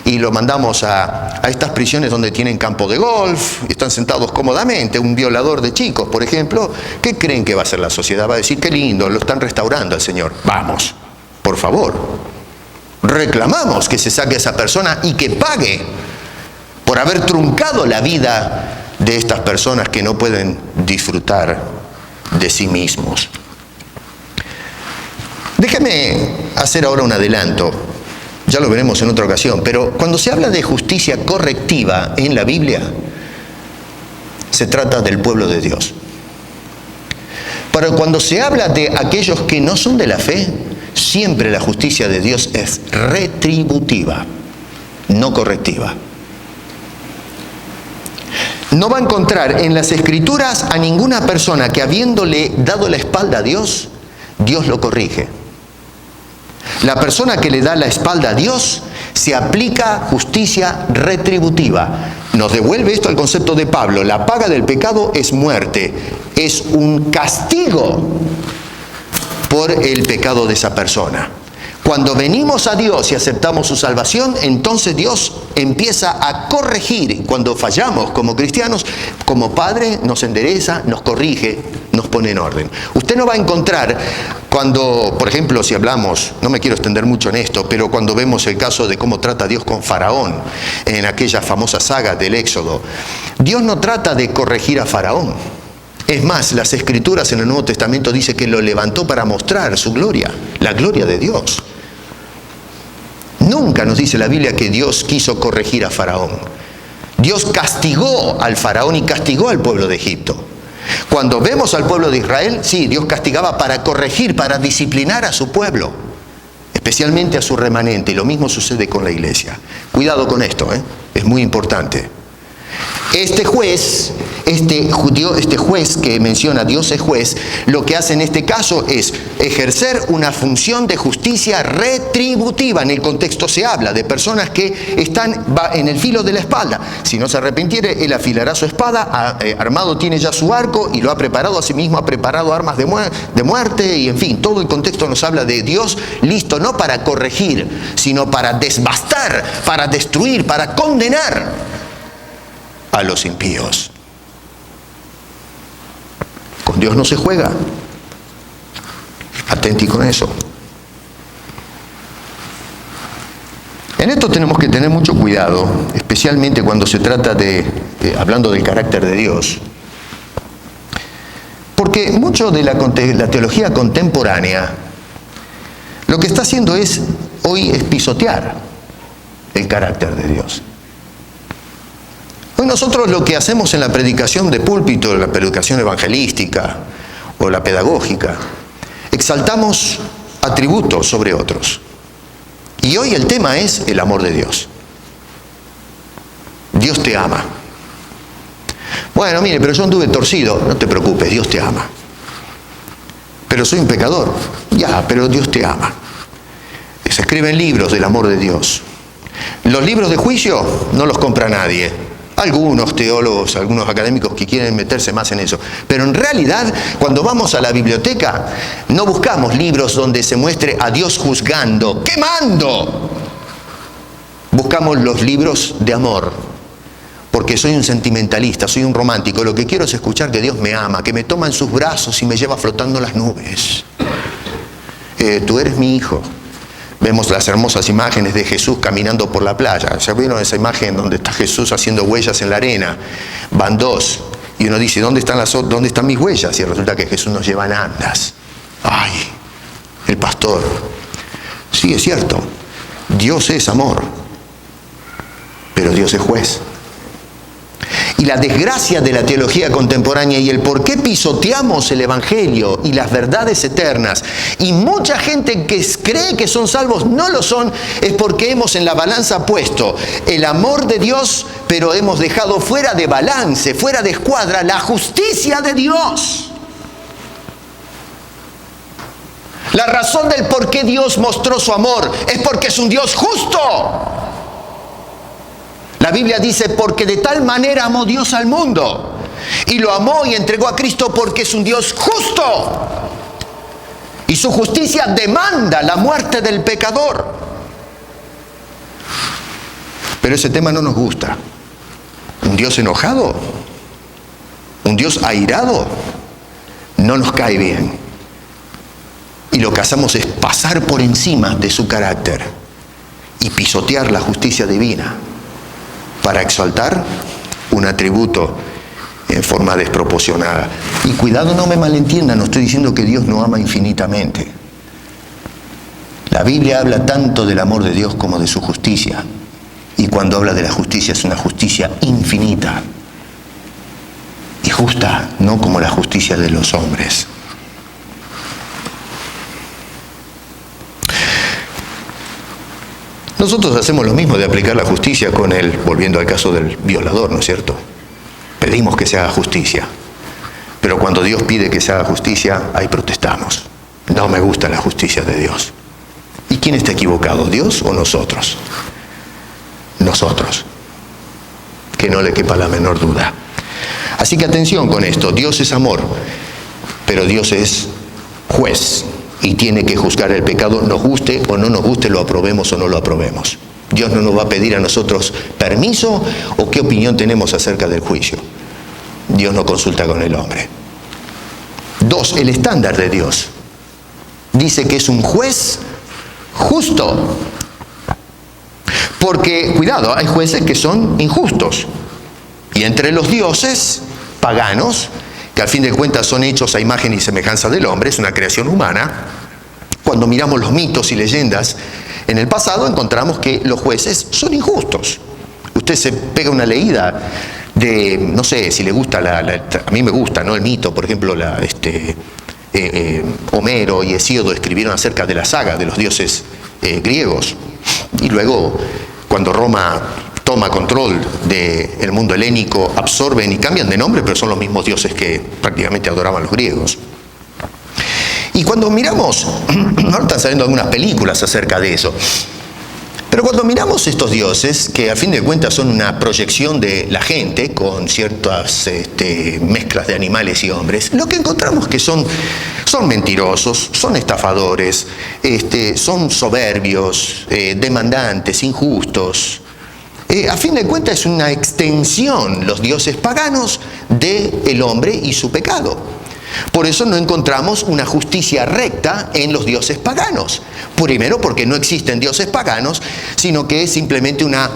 y lo mandamos a estas prisiones donde tienen campo de golf, y están sentados cómodamente, un violador de chicos, por ejemplo, ¿qué creen que va a hacer la sociedad? Va a decir, qué lindo, lo están restaurando al Señor. Vamos, por favor, reclamamos que se saque a esa persona y que pague por haber truncado la vida de estas personas que no pueden disfrutar de sí mismos. Déjame hacer ahora un adelanto, ya lo veremos en otra ocasión, pero cuando se habla de justicia correctiva en la Biblia, se trata del pueblo de Dios. Pero cuando se habla de aquellos que no son de la fe, siempre la justicia de Dios es retributiva, no correctiva. No va a encontrar en las Escrituras a ninguna persona que habiéndole dado la espalda a Dios, Dios lo corrige. La persona que le da la espalda a Dios, se aplica justicia retributiva. Nos devuelve esto al concepto de Pablo. La paga del pecado es muerte. Es un castigo por el pecado de esa persona. Cuando venimos a Dios y aceptamos su salvación, entonces Dios empieza a corregir. Cuando fallamos como cristianos, como Padre nos endereza, nos corrige, nos pone en orden. Usted no va a encontrar cuando, por ejemplo, si hablamos, no me quiero extender mucho en esto, pero cuando vemos el caso de cómo trata Dios con Faraón, en aquella famosa saga del Éxodo, Dios no trata de corregir a Faraón. Es más, las Escrituras en el Nuevo Testamento dice que lo levantó para mostrar su gloria, la gloria de Dios. Nunca nos dice la Biblia que Dios quiso corregir a Faraón. Dios castigó al Faraón y castigó al pueblo de Egipto. Cuando vemos al pueblo de Israel, sí, Dios castigaba para corregir, para disciplinar a su pueblo, especialmente a su remanente, y lo mismo sucede con la iglesia. Cuidado con esto, es muy importante. Este juez que menciona Dios es juez, lo que hace en este caso es ejercer una función de justicia retributiva. En el contexto se habla de personas que están en el filo de la espalda. Si no se arrepintiere, él afilará su espada, armado tiene ya su arco y lo ha preparado a sí mismo, ha preparado armas de muerte y en fin, todo el contexto nos habla de Dios listo no para corregir, sino para desbastar, para destruir, para condenar a los impíos. Con Dios no se juega. Atenti con eso. En esto tenemos que tener mucho cuidado, especialmente cuando se trata hablando del carácter de Dios. Porque mucho de la teología contemporánea, lo que está haciendo hoy es pisotear el carácter de Dios. Hoy nosotros lo que hacemos en la predicación de púlpito, la predicación evangelística o la pedagógica, exaltamos atributos sobre otros. Y hoy el tema es el amor de Dios. Dios te ama. Bueno, mire, pero yo anduve torcido. No te preocupes, Dios te ama. Pero soy un pecador. Ya, pero Dios te ama. Se escriben libros del amor de Dios. Los libros de juicio no los compra nadie. Algunos teólogos, algunos académicos que quieren meterse más en eso. Pero en realidad, cuando vamos a la biblioteca, no buscamos libros donde se muestre a Dios juzgando, quemando. Buscamos los libros de amor. Porque soy un sentimentalista, soy un romántico. Lo que quiero es escuchar que Dios me ama, que me toma en sus brazos y me lleva flotando las nubes. Tú eres mi hijo. Vemos las hermosas imágenes de Jesús caminando por la playa. ¿Se vieron esa imagen donde está Jesús haciendo huellas en la arena? Van dos. Y uno dice, ¿dónde están mis huellas? Y resulta que Jesús nos lleva en andas. ¡Ay! El pastor. Sí, es cierto. Dios es amor. Pero Dios es juez. Y la desgracia de la teología contemporánea y el por qué pisoteamos el Evangelio y las verdades eternas, y mucha gente que cree que son salvos no lo son, es porque hemos en la balanza puesto el amor de Dios, pero hemos dejado fuera de balance, fuera de escuadra, la justicia de Dios. La razón del por qué Dios mostró su amor es porque es un Dios justo. La Biblia dice, porque de tal manera amó Dios al mundo. Y lo amó y entregó a Cristo porque es un Dios justo. Y su justicia demanda la muerte del pecador. Pero ese tema no nos gusta. Un Dios enojado, un Dios airado, no nos cae bien. Y lo que hacemos es pasar por encima de su carácter y pisotear la justicia divina para exaltar un atributo en forma desproporcionada. Y cuidado, no me malentiendan, no estoy diciendo que Dios no ama infinitamente. La Biblia habla tanto del amor de Dios como de su justicia. Y cuando habla de la justicia es una justicia infinita y justa, no como la justicia de los hombres. Nosotros hacemos lo mismo de aplicar la justicia con el, volviendo al caso del violador, ¿no es cierto? Pedimos que se haga justicia, pero cuando Dios pide que se haga justicia, ahí protestamos. No me gusta la justicia de Dios. ¿Y quién está equivocado, Dios o nosotros? Nosotros. Que no le quepa la menor duda. Así que atención con esto, Dios es amor, pero Dios es juez y tiene que juzgar el pecado, nos guste o no nos guste, lo aprobemos o no lo aprobemos. Dios no nos va a pedir a nosotros permiso o qué opinión tenemos acerca del juicio. Dios no consulta con el hombre. 2, el estándar de Dios. Dice que es un juez justo. Porque, cuidado, hay jueces que son injustos. Y entre los dioses paganos, que al fin de cuentas son hechos a imagen y semejanza del hombre, es una creación humana, cuando miramos los mitos y leyendas en el pasado encontramos que los jueces son injustos. Usted se pega una leída de, no sé, si le gusta, a mí me gusta, ¿no? El mito, por ejemplo, Homero y Hesíodo escribieron acerca de la saga de los dioses griegos. Y luego, cuando Roma toma control del mundo helénico, absorben y cambian de nombre, pero son los mismos dioses que prácticamente adoraban los griegos. Y cuando miramos, ahora están saliendo algunas películas acerca de eso, pero cuando miramos estos dioses, que a fin de cuentas son una proyección de la gente, con ciertas mezclas de animales y hombres, lo que encontramos que son mentirosos, son estafadores, son soberbios, demandantes, injustos. A fin de cuentas es una extensión, los dioses paganos, del hombre y su pecado. Por eso no encontramos una justicia recta en los dioses paganos. Primero porque no existen dioses paganos, sino que es simplemente una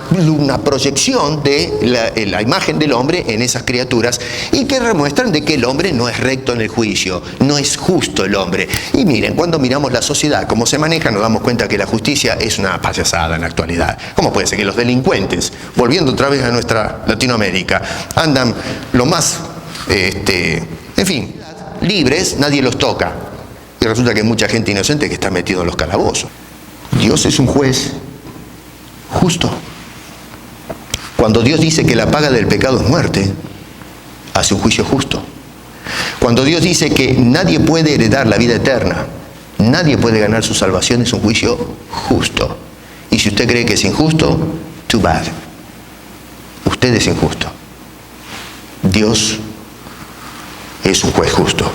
proyección de la imagen del hombre en esas criaturas y que demuestran de que el hombre no es recto en el juicio, no es justo el hombre. Y miren, cuando miramos la sociedad, cómo se maneja, nos damos cuenta que la justicia es una payasada en la actualidad. ¿Cómo puede ser que los delincuentes, volviendo otra vez a nuestra Latinoamérica, andan lo más, en fin, libres, nadie los toca? Y resulta que hay mucha gente inocente que está metida en los calabozos. Dios es un juez justo. Cuando Dios dice que la paga del pecado es muerte, hace un juicio justo. Cuando Dios dice que nadie puede heredar la vida eterna, nadie puede ganar su salvación, es un juicio justo. Y si usted cree que es injusto, too bad. Usted es injusto. Dios es un juez justo.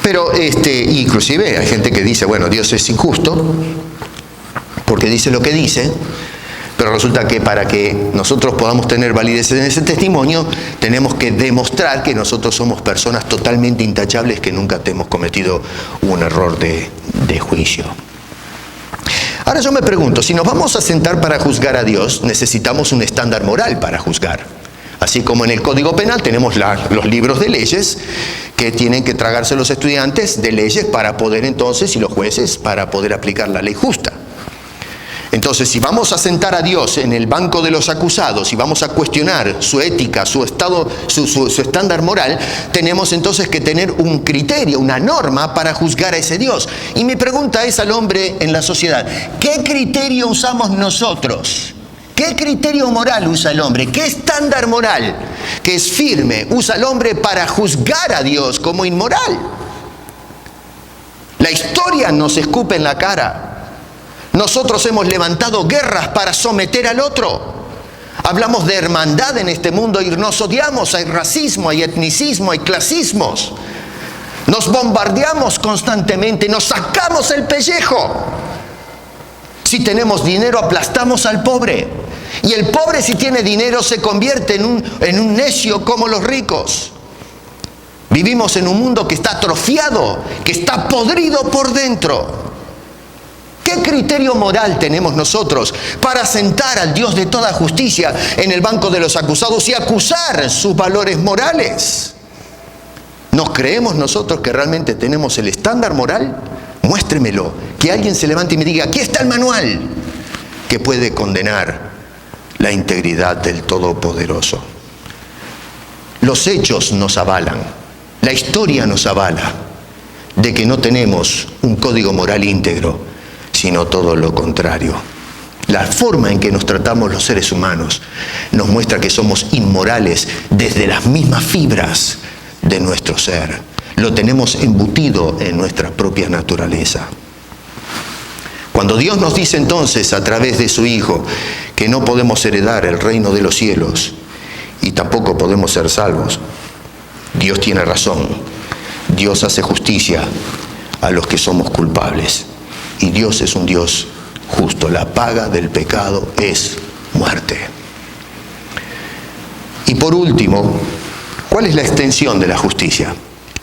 Pero inclusive hay gente que dice, bueno, Dios es injusto porque dice lo que dice, pero resulta que para que nosotros podamos tener validez en ese testimonio, tenemos que demostrar que nosotros somos personas totalmente intachables, que nunca hemos cometido un error de juicio. Ahora yo me pregunto, si nos vamos a sentar para juzgar a Dios, necesitamos un estándar moral para juzgar. Así como en el Código Penal tenemos los libros de leyes que tienen que tragarse los estudiantes de leyes para poder entonces, y los jueces, para poder aplicar la ley justa. Entonces, si vamos a sentar a Dios en el banco de los acusados y vamos a cuestionar su ética, su estado, su estándar moral, tenemos entonces que tener un criterio, una norma para juzgar a ese Dios. Y mi pregunta es al hombre en la sociedad, ¿qué criterio usamos nosotros? ¿Qué criterio moral usa el hombre? ¿Qué estándar moral, que es firme, usa el hombre para juzgar a Dios como inmoral? La historia nos escupe en la cara. Nosotros hemos levantado guerras para someter al otro. Hablamos de hermandad en este mundo y nos odiamos. Hay racismo, hay etnicismo, hay clasismos. Nos bombardeamos constantemente, nos sacamos el pellejo. Si tenemos dinero, aplastamos al pobre. Y el pobre, si tiene dinero, se convierte en un necio como los ricos. Vivimos en un mundo que está atrofiado, que está podrido por dentro. ¿Qué criterio moral tenemos nosotros para sentar al Dios de toda justicia en el banco de los acusados y acusar sus valores morales? ¿Nos creemos nosotros que realmente tenemos el estándar moral? Muéstremelo, que alguien se levante y me diga, aquí está el manual que puede condenar la integridad del Todopoderoso. Los hechos nos avalan, la historia nos avala de que no tenemos un código moral íntegro, sino todo lo contrario. La forma en que nos tratamos los seres humanos nos muestra que somos inmorales desde las mismas fibras de nuestro ser. Lo tenemos embutido en nuestra propia naturaleza. Cuando Dios nos dice entonces a través de su Hijo que no podemos heredar el reino de los cielos y tampoco podemos ser salvos, Dios tiene razón. Dios hace justicia a los que somos culpables. Y Dios es un Dios justo. La paga del pecado es muerte. Y por último, ¿cuál es la extensión de la justicia?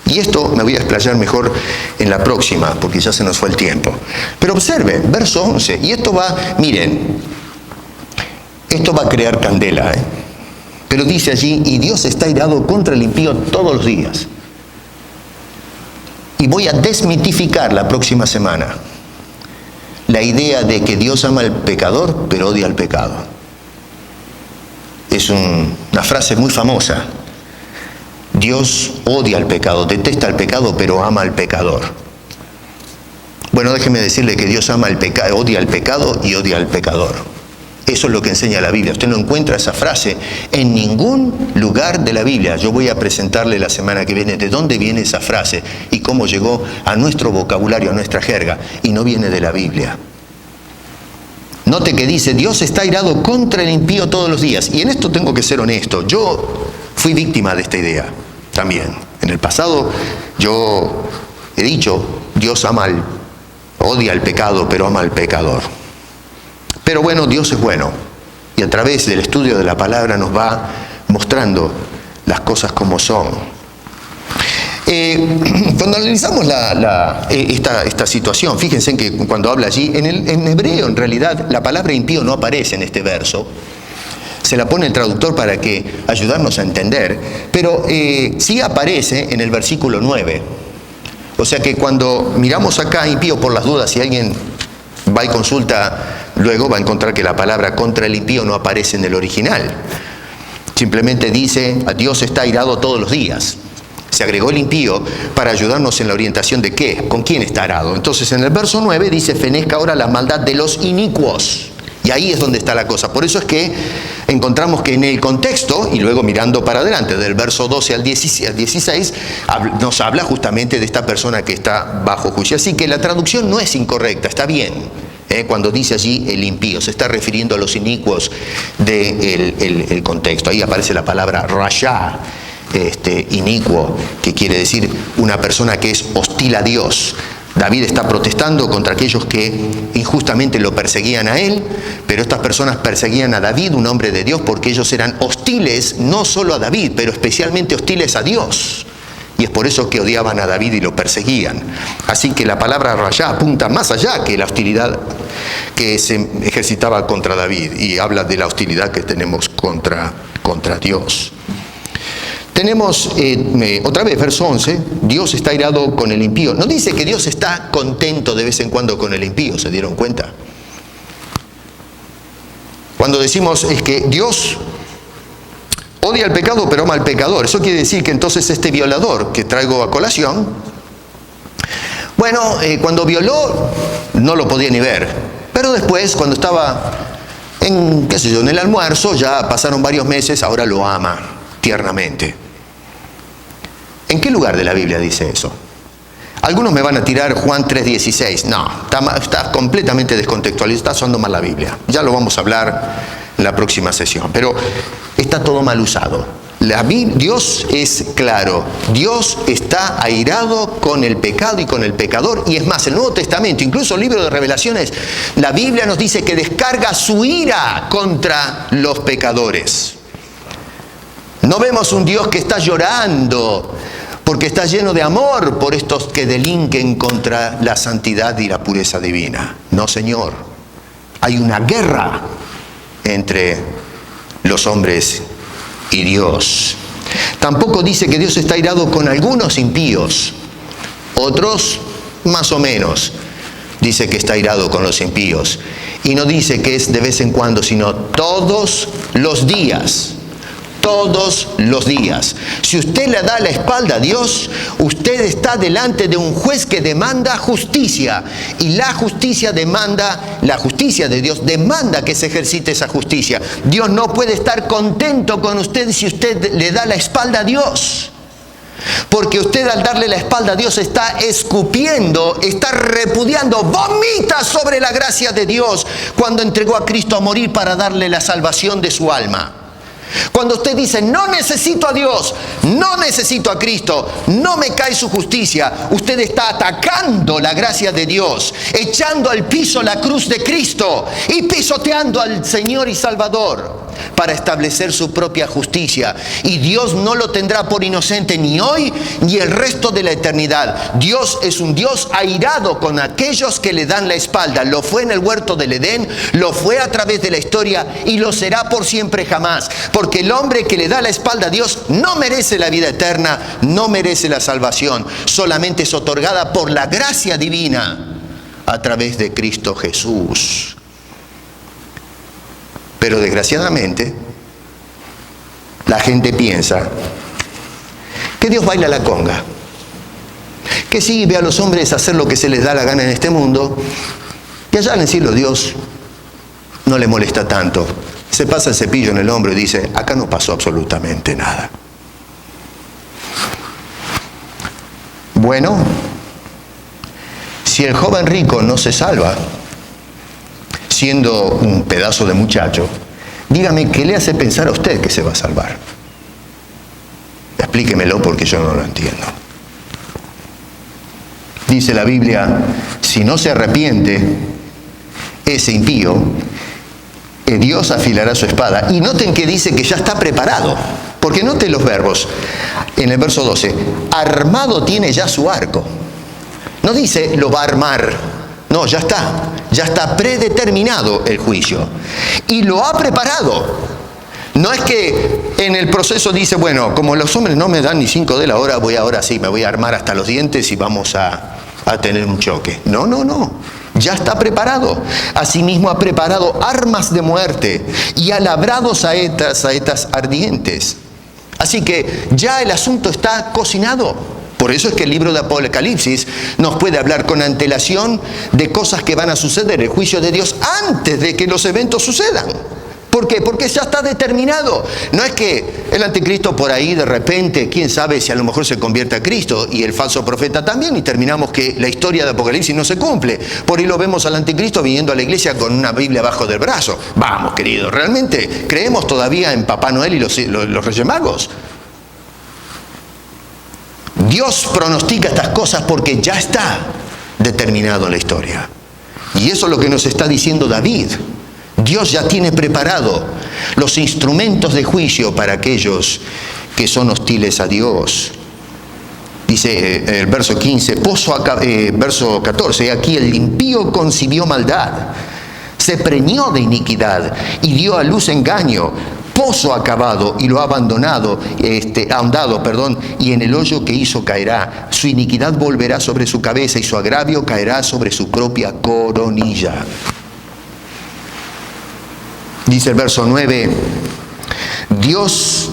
Y esto me voy a explayar mejor en la próxima, porque ya se nos fue el tiempo. Pero observen, verso 11, y esto va, miren, esto va a crear candela, Pero dice allí, y Dios está irado contra el impío todos los días. Y voy a desmitificar la próxima semana la idea de que Dios ama al pecador, pero odia al pecado. Es una frase muy famosa. Dios odia al pecado, detesta al pecado, pero ama al pecador. Bueno, déjeme decirle que Dios ama al pecado, odia al pecado y odia al pecador. Eso es lo que enseña la Biblia. Usted no encuentra esa frase en ningún lugar de la Biblia. Yo voy a presentarle la semana que viene de dónde viene esa frase y cómo llegó a nuestro vocabulario, a nuestra jerga, y no viene de la Biblia. Note que dice, Dios está irado contra el impío todos los días. Y en esto tengo que ser honesto. Yo fui víctima de esta idea también. En el pasado yo he dicho, Dios odia al pecado, pero ama al pecador. Pero bueno, Dios es bueno. Y a través del estudio de la palabra nos va mostrando las cosas como son. Cuando analizamos esta situación, fíjense en que cuando habla allí, en hebreo en realidad la palabra impío no aparece en este verso. Se la pone el traductor para ayudarnos a entender, pero sí aparece en el versículo 9. O sea que cuando miramos acá impío, por las dudas, si alguien va y consulta, luego va a encontrar que la palabra contra el impío no aparece en el original. Simplemente dice, Dios está airado todos los días. Se agregó el impío para ayudarnos en la orientación de qué, con quién está arado. Entonces en el verso 9 dice, fenezca ahora la maldad de los inicuos. Y ahí es donde está la cosa. Por eso es que encontramos que en el contexto, y luego mirando para adelante, del verso 12 al 16, nos habla justamente de esta persona que está bajo juicio. Así que la traducción no es incorrecta, está bien. Cuando dice allí el impío, se está refiriendo a los inicuos del contexto. Ahí aparece la palabra rasha, inicuo, que quiere decir una persona que es hostil a Dios. David está protestando contra aquellos que injustamente lo perseguían a él, pero estas personas perseguían a David, un hombre de Dios, porque ellos eran hostiles no solo a David, pero especialmente hostiles a Dios. Y es por eso que odiaban a David y lo perseguían. Así que la palabra rayá apunta más allá que la hostilidad que se ejercitaba contra David, y habla de la hostilidad que tenemos contra Dios. Tenemos, otra vez, verso 11, Dios está airado con el impío. No dice que Dios está contento de vez en cuando con el impío, ¿se dieron cuenta? Cuando decimos es que Dios odia al pecado pero ama al pecador, eso quiere decir que entonces este violador que traigo a colación, bueno, cuando violó no lo podía ni ver, pero después cuando estaba en el almuerzo, ya pasaron varios meses, ahora lo ama tiernamente. ¿En qué lugar de la Biblia dice eso? Algunos me van a tirar Juan 3:16. No, está completamente descontextualizado, está usando mal la Biblia. Ya lo vamos a hablar en la próxima sesión. Pero está todo mal usado. Dios es claro. Dios está airado con el pecado y con el pecador. Y es más, el Nuevo Testamento, incluso el libro de Revelaciones, la Biblia nos dice que descarga su ira contra los pecadores. No vemos un Dios que está llorando porque está lleno de amor por estos que delinquen contra la santidad y la pureza divina. No, Señor. Hay una guerra entre los hombres y Dios. Tampoco dice que Dios está airado con algunos impíos. Otros, más o menos, dice que está airado con los impíos. Y no dice que es de vez en cuando, sino todos los días. Todos los días. Si usted le da la espalda a Dios, usted está delante de un juez que demanda justicia. Y la justicia de Dios demanda que se ejercite esa justicia. Dios no puede estar contento con usted si usted le da la espalda a Dios. Porque usted al darle la espalda a Dios está escupiendo, está repudiando, vomita sobre la gracia de Dios cuando entregó a Cristo a morir para darle la salvación de su alma. Cuando usted dice, no necesito a Dios, no necesito a Cristo, no me cae su justicia, usted está atacando la gracia de Dios, echando al piso la cruz de Cristo y pisoteando al Señor y Salvador para establecer su propia justicia. Y Dios no lo tendrá por inocente ni hoy ni el resto de la eternidad. Dios es un Dios airado con aquellos que le dan la espalda. Lo fue en el huerto del Edén, lo fue a través de la historia y lo será por siempre jamás. Porque el hombre que le da la espalda a Dios no merece la vida eterna, no merece la salvación. Solamente es otorgada por la gracia divina a través de Cristo Jesús. Pero desgraciadamente, la gente piensa que Dios baila la conga. Que sí, ve a los hombres hacer lo que se les da la gana en este mundo, y allá en el cielo Dios no le molesta tanto. Se pasa el cepillo en el hombro y dice, acá no pasó absolutamente nada. Bueno, si el joven rico no se salva, siendo un pedazo de muchacho, dígame, ¿qué le hace pensar a usted que se va a salvar? Explíquemelo porque yo no lo entiendo. Dice la Biblia, si no se arrepiente ese impío, Dios afilará su espada. Y noten que dice que ya está preparado, porque noten los verbos. En el verso 12, armado tiene ya su arco. No dice lo va a armar. No, ya está predeterminado el juicio. Y lo ha preparado. No es que en el proceso dice, bueno, como los hombres no me dan ni 5 de la hora, ahora sí, me voy a armar hasta los dientes y vamos a tener un choque. No. Ya está preparado. Asimismo ha preparado armas de muerte y ha labrado saetas ardientes. Así que ya el asunto está cocinado. Por eso es que el libro de Apocalipsis nos puede hablar con antelación de cosas que van a suceder, el juicio de Dios antes de que los eventos sucedan. ¿Por qué? Porque ya está determinado. No es que el anticristo por ahí de repente, quién sabe si a lo mejor se convierte a Cristo y el falso profeta también y terminamos que la historia de Apocalipsis no se cumple. Por ahí lo vemos al anticristo viniendo a la iglesia con una Biblia abajo del brazo. Vamos, querido, ¿realmente creemos todavía en Papá Noel y los Reyes Magos? Dios pronostica estas cosas porque ya está determinado en la historia. Y eso es lo que nos está diciendo David. Dios ya tiene preparado los instrumentos de juicio para aquellos que son hostiles a Dios. Dice el verso 15, verso 14, aquí el impío concibió maldad, se preñó de iniquidad y dio a luz engaño. Pozo acabado y lo ha ahondado, y en el hoyo que hizo caerá. Su iniquidad volverá sobre su cabeza y su agravio caerá sobre su propia coronilla. Dice el verso 9, Dios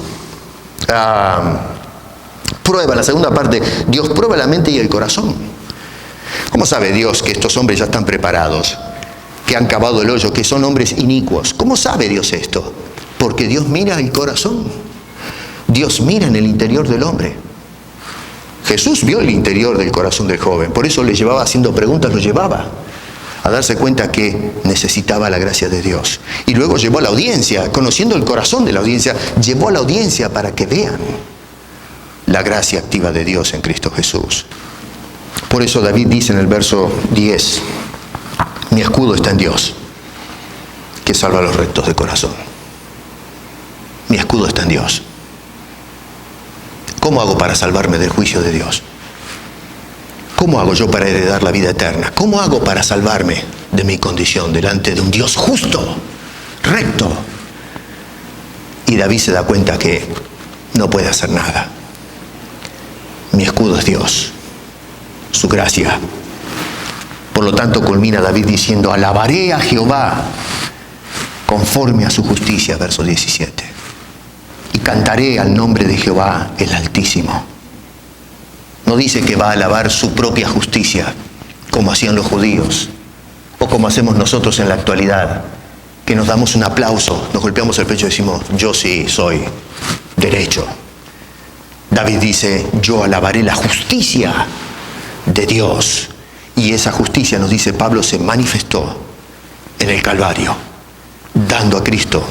prueba, la segunda parte, Dios prueba la mente y el corazón. ¿Cómo sabe Dios que estos hombres ya están preparados, que han cavado el hoyo, que son hombres inicuos? ¿Cómo sabe Dios esto? Porque Dios mira el corazón. Dios mira en el interior del hombre. Jesús vio el interior del corazón del joven, por eso le llevaba haciendo preguntas, lo llevaba a darse cuenta que necesitaba la gracia de Dios. Y luego llevó a la audiencia, conociendo el corazón de la audiencia, llevó a la audiencia para que vean la gracia activa de Dios en Cristo Jesús. Por eso David dice en el verso 10, mi escudo está en Dios, que salva a los rectos de corazón. Mi escudo está en Dios. ¿Cómo hago para salvarme del juicio de Dios? ¿Cómo hago yo para heredar la vida eterna? ¿Cómo hago para salvarme de mi condición delante de un Dios justo, recto? Y David se da cuenta que no puede hacer nada. Mi escudo es Dios, su gracia. Por lo tanto, culmina David diciendo, alabaré a Jehová conforme a su justicia, verso 17. Y cantaré al nombre de Jehová el Altísimo. No dice que va a alabar su propia justicia, como hacían los judíos, o como hacemos nosotros en la actualidad, que nos damos un aplauso, nos golpeamos el pecho y decimos, yo sí soy derecho. David dice, yo alabaré la justicia de Dios. Y esa justicia, nos dice Pablo, se manifestó en el Calvario, dando a Cristo,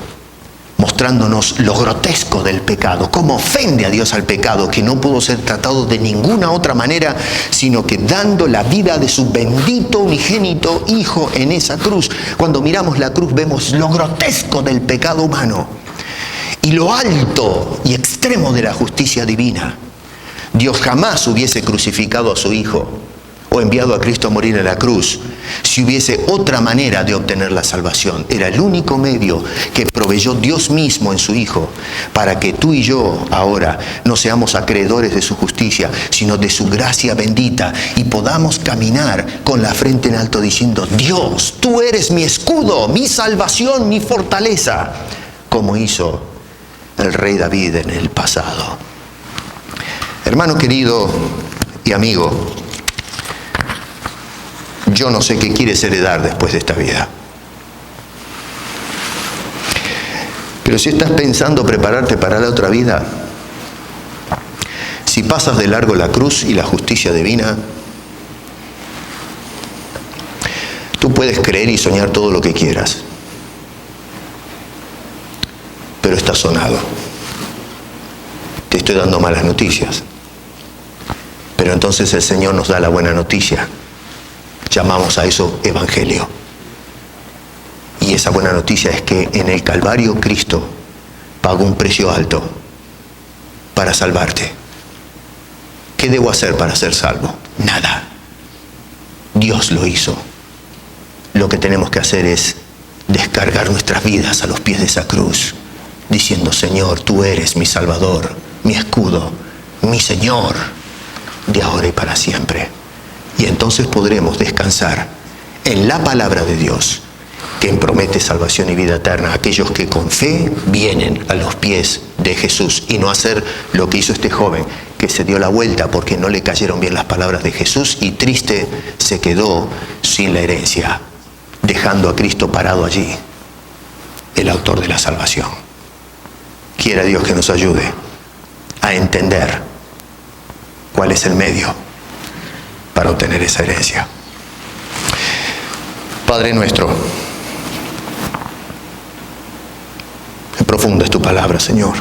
mostrándonos lo grotesco del pecado, cómo ofende a Dios al pecado, que no pudo ser tratado de ninguna otra manera, sino que dando la vida de su bendito unigénito Hijo en esa cruz. Cuando miramos la cruz vemos lo grotesco del pecado humano y lo alto y extremo de la justicia divina. Dios jamás hubiese crucificado a su Hijo o enviado a Cristo a morir en la cruz si hubiese otra manera de obtener la salvación. Era el único medio que proveyó Dios mismo en su Hijo para que tú y yo ahora no seamos acreedores de su justicia, sino de su gracia bendita, y podamos caminar con la frente en alto diciendo, Dios, tú eres mi escudo, mi salvación, mi fortaleza, como hizo el rey David en el pasado. Hermano querido y amigo, yo no sé qué quieres heredar después de esta vida. Pero si estás pensando prepararte para la otra vida, si pasas de largo la cruz y la justicia divina, tú puedes creer y soñar todo lo que quieras, pero estás sonado. Te estoy dando malas noticias. Pero entonces el Señor nos da la buena noticia. Llamamos a eso evangelio. Y esa buena noticia es que en el Calvario Cristo pagó un precio alto para salvarte. ¿Qué debo hacer para ser salvo? Nada. Dios lo hizo. Lo que tenemos que hacer es descargar nuestras vidas a los pies de esa cruz, diciendo, Señor, tú eres mi Salvador, mi escudo, mi Señor, de ahora y para siempre. Y entonces podremos descansar en la palabra de Dios, que promete salvación y vida eterna a aquellos que con fe vienen a los pies de Jesús, y no hacer lo que hizo este joven, que se dio la vuelta porque no le cayeron bien las palabras de Jesús y triste se quedó sin la herencia, dejando a Cristo parado allí, el autor de la salvación. Quiera Dios que nos ayude a entender cuál es el medio para obtener esa herencia. Padre nuestro, qué profunda es tu palabra, Señor.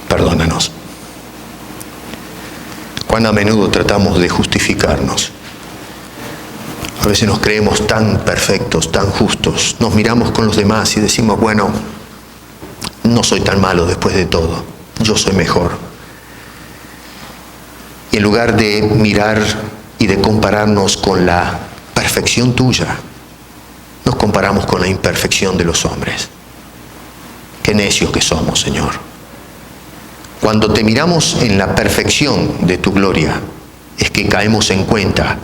Perdónanos. Cuán a menudo tratamos de justificarnos. A veces nos creemos tan perfectos, tan justos. Nos miramos con los demás y decimos, bueno, no soy tan malo después de todo. Yo soy mejor. Y en lugar de mirar y de compararnos con la perfección tuya, nos comparamos con la imperfección de los hombres. Qué necios que somos, Señor. Cuando te miramos en la perfección de tu gloria, es que caemos en cuenta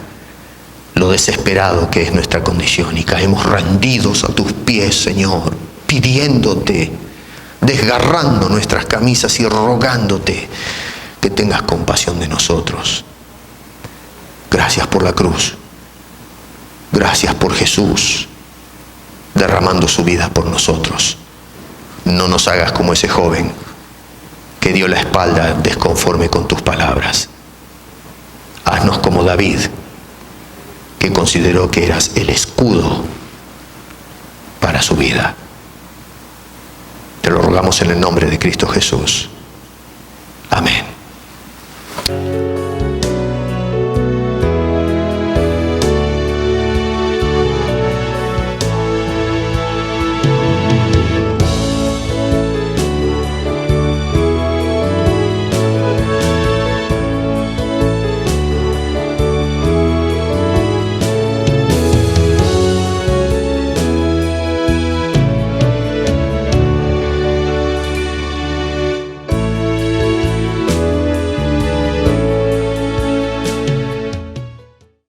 lo desesperado que es nuestra condición y caemos rendidos a tus pies, Señor, pidiéndote, desgarrando nuestras camisas y rogándote que tengas compasión de nosotros. Gracias por la cruz. Gracias por Jesús derramando su vida por nosotros. No nos hagas como ese joven que dio la espalda desconforme con tus palabras. Haznos como David, que consideró que eras el escudo para su vida. Te lo rogamos en el nombre de Cristo Jesús.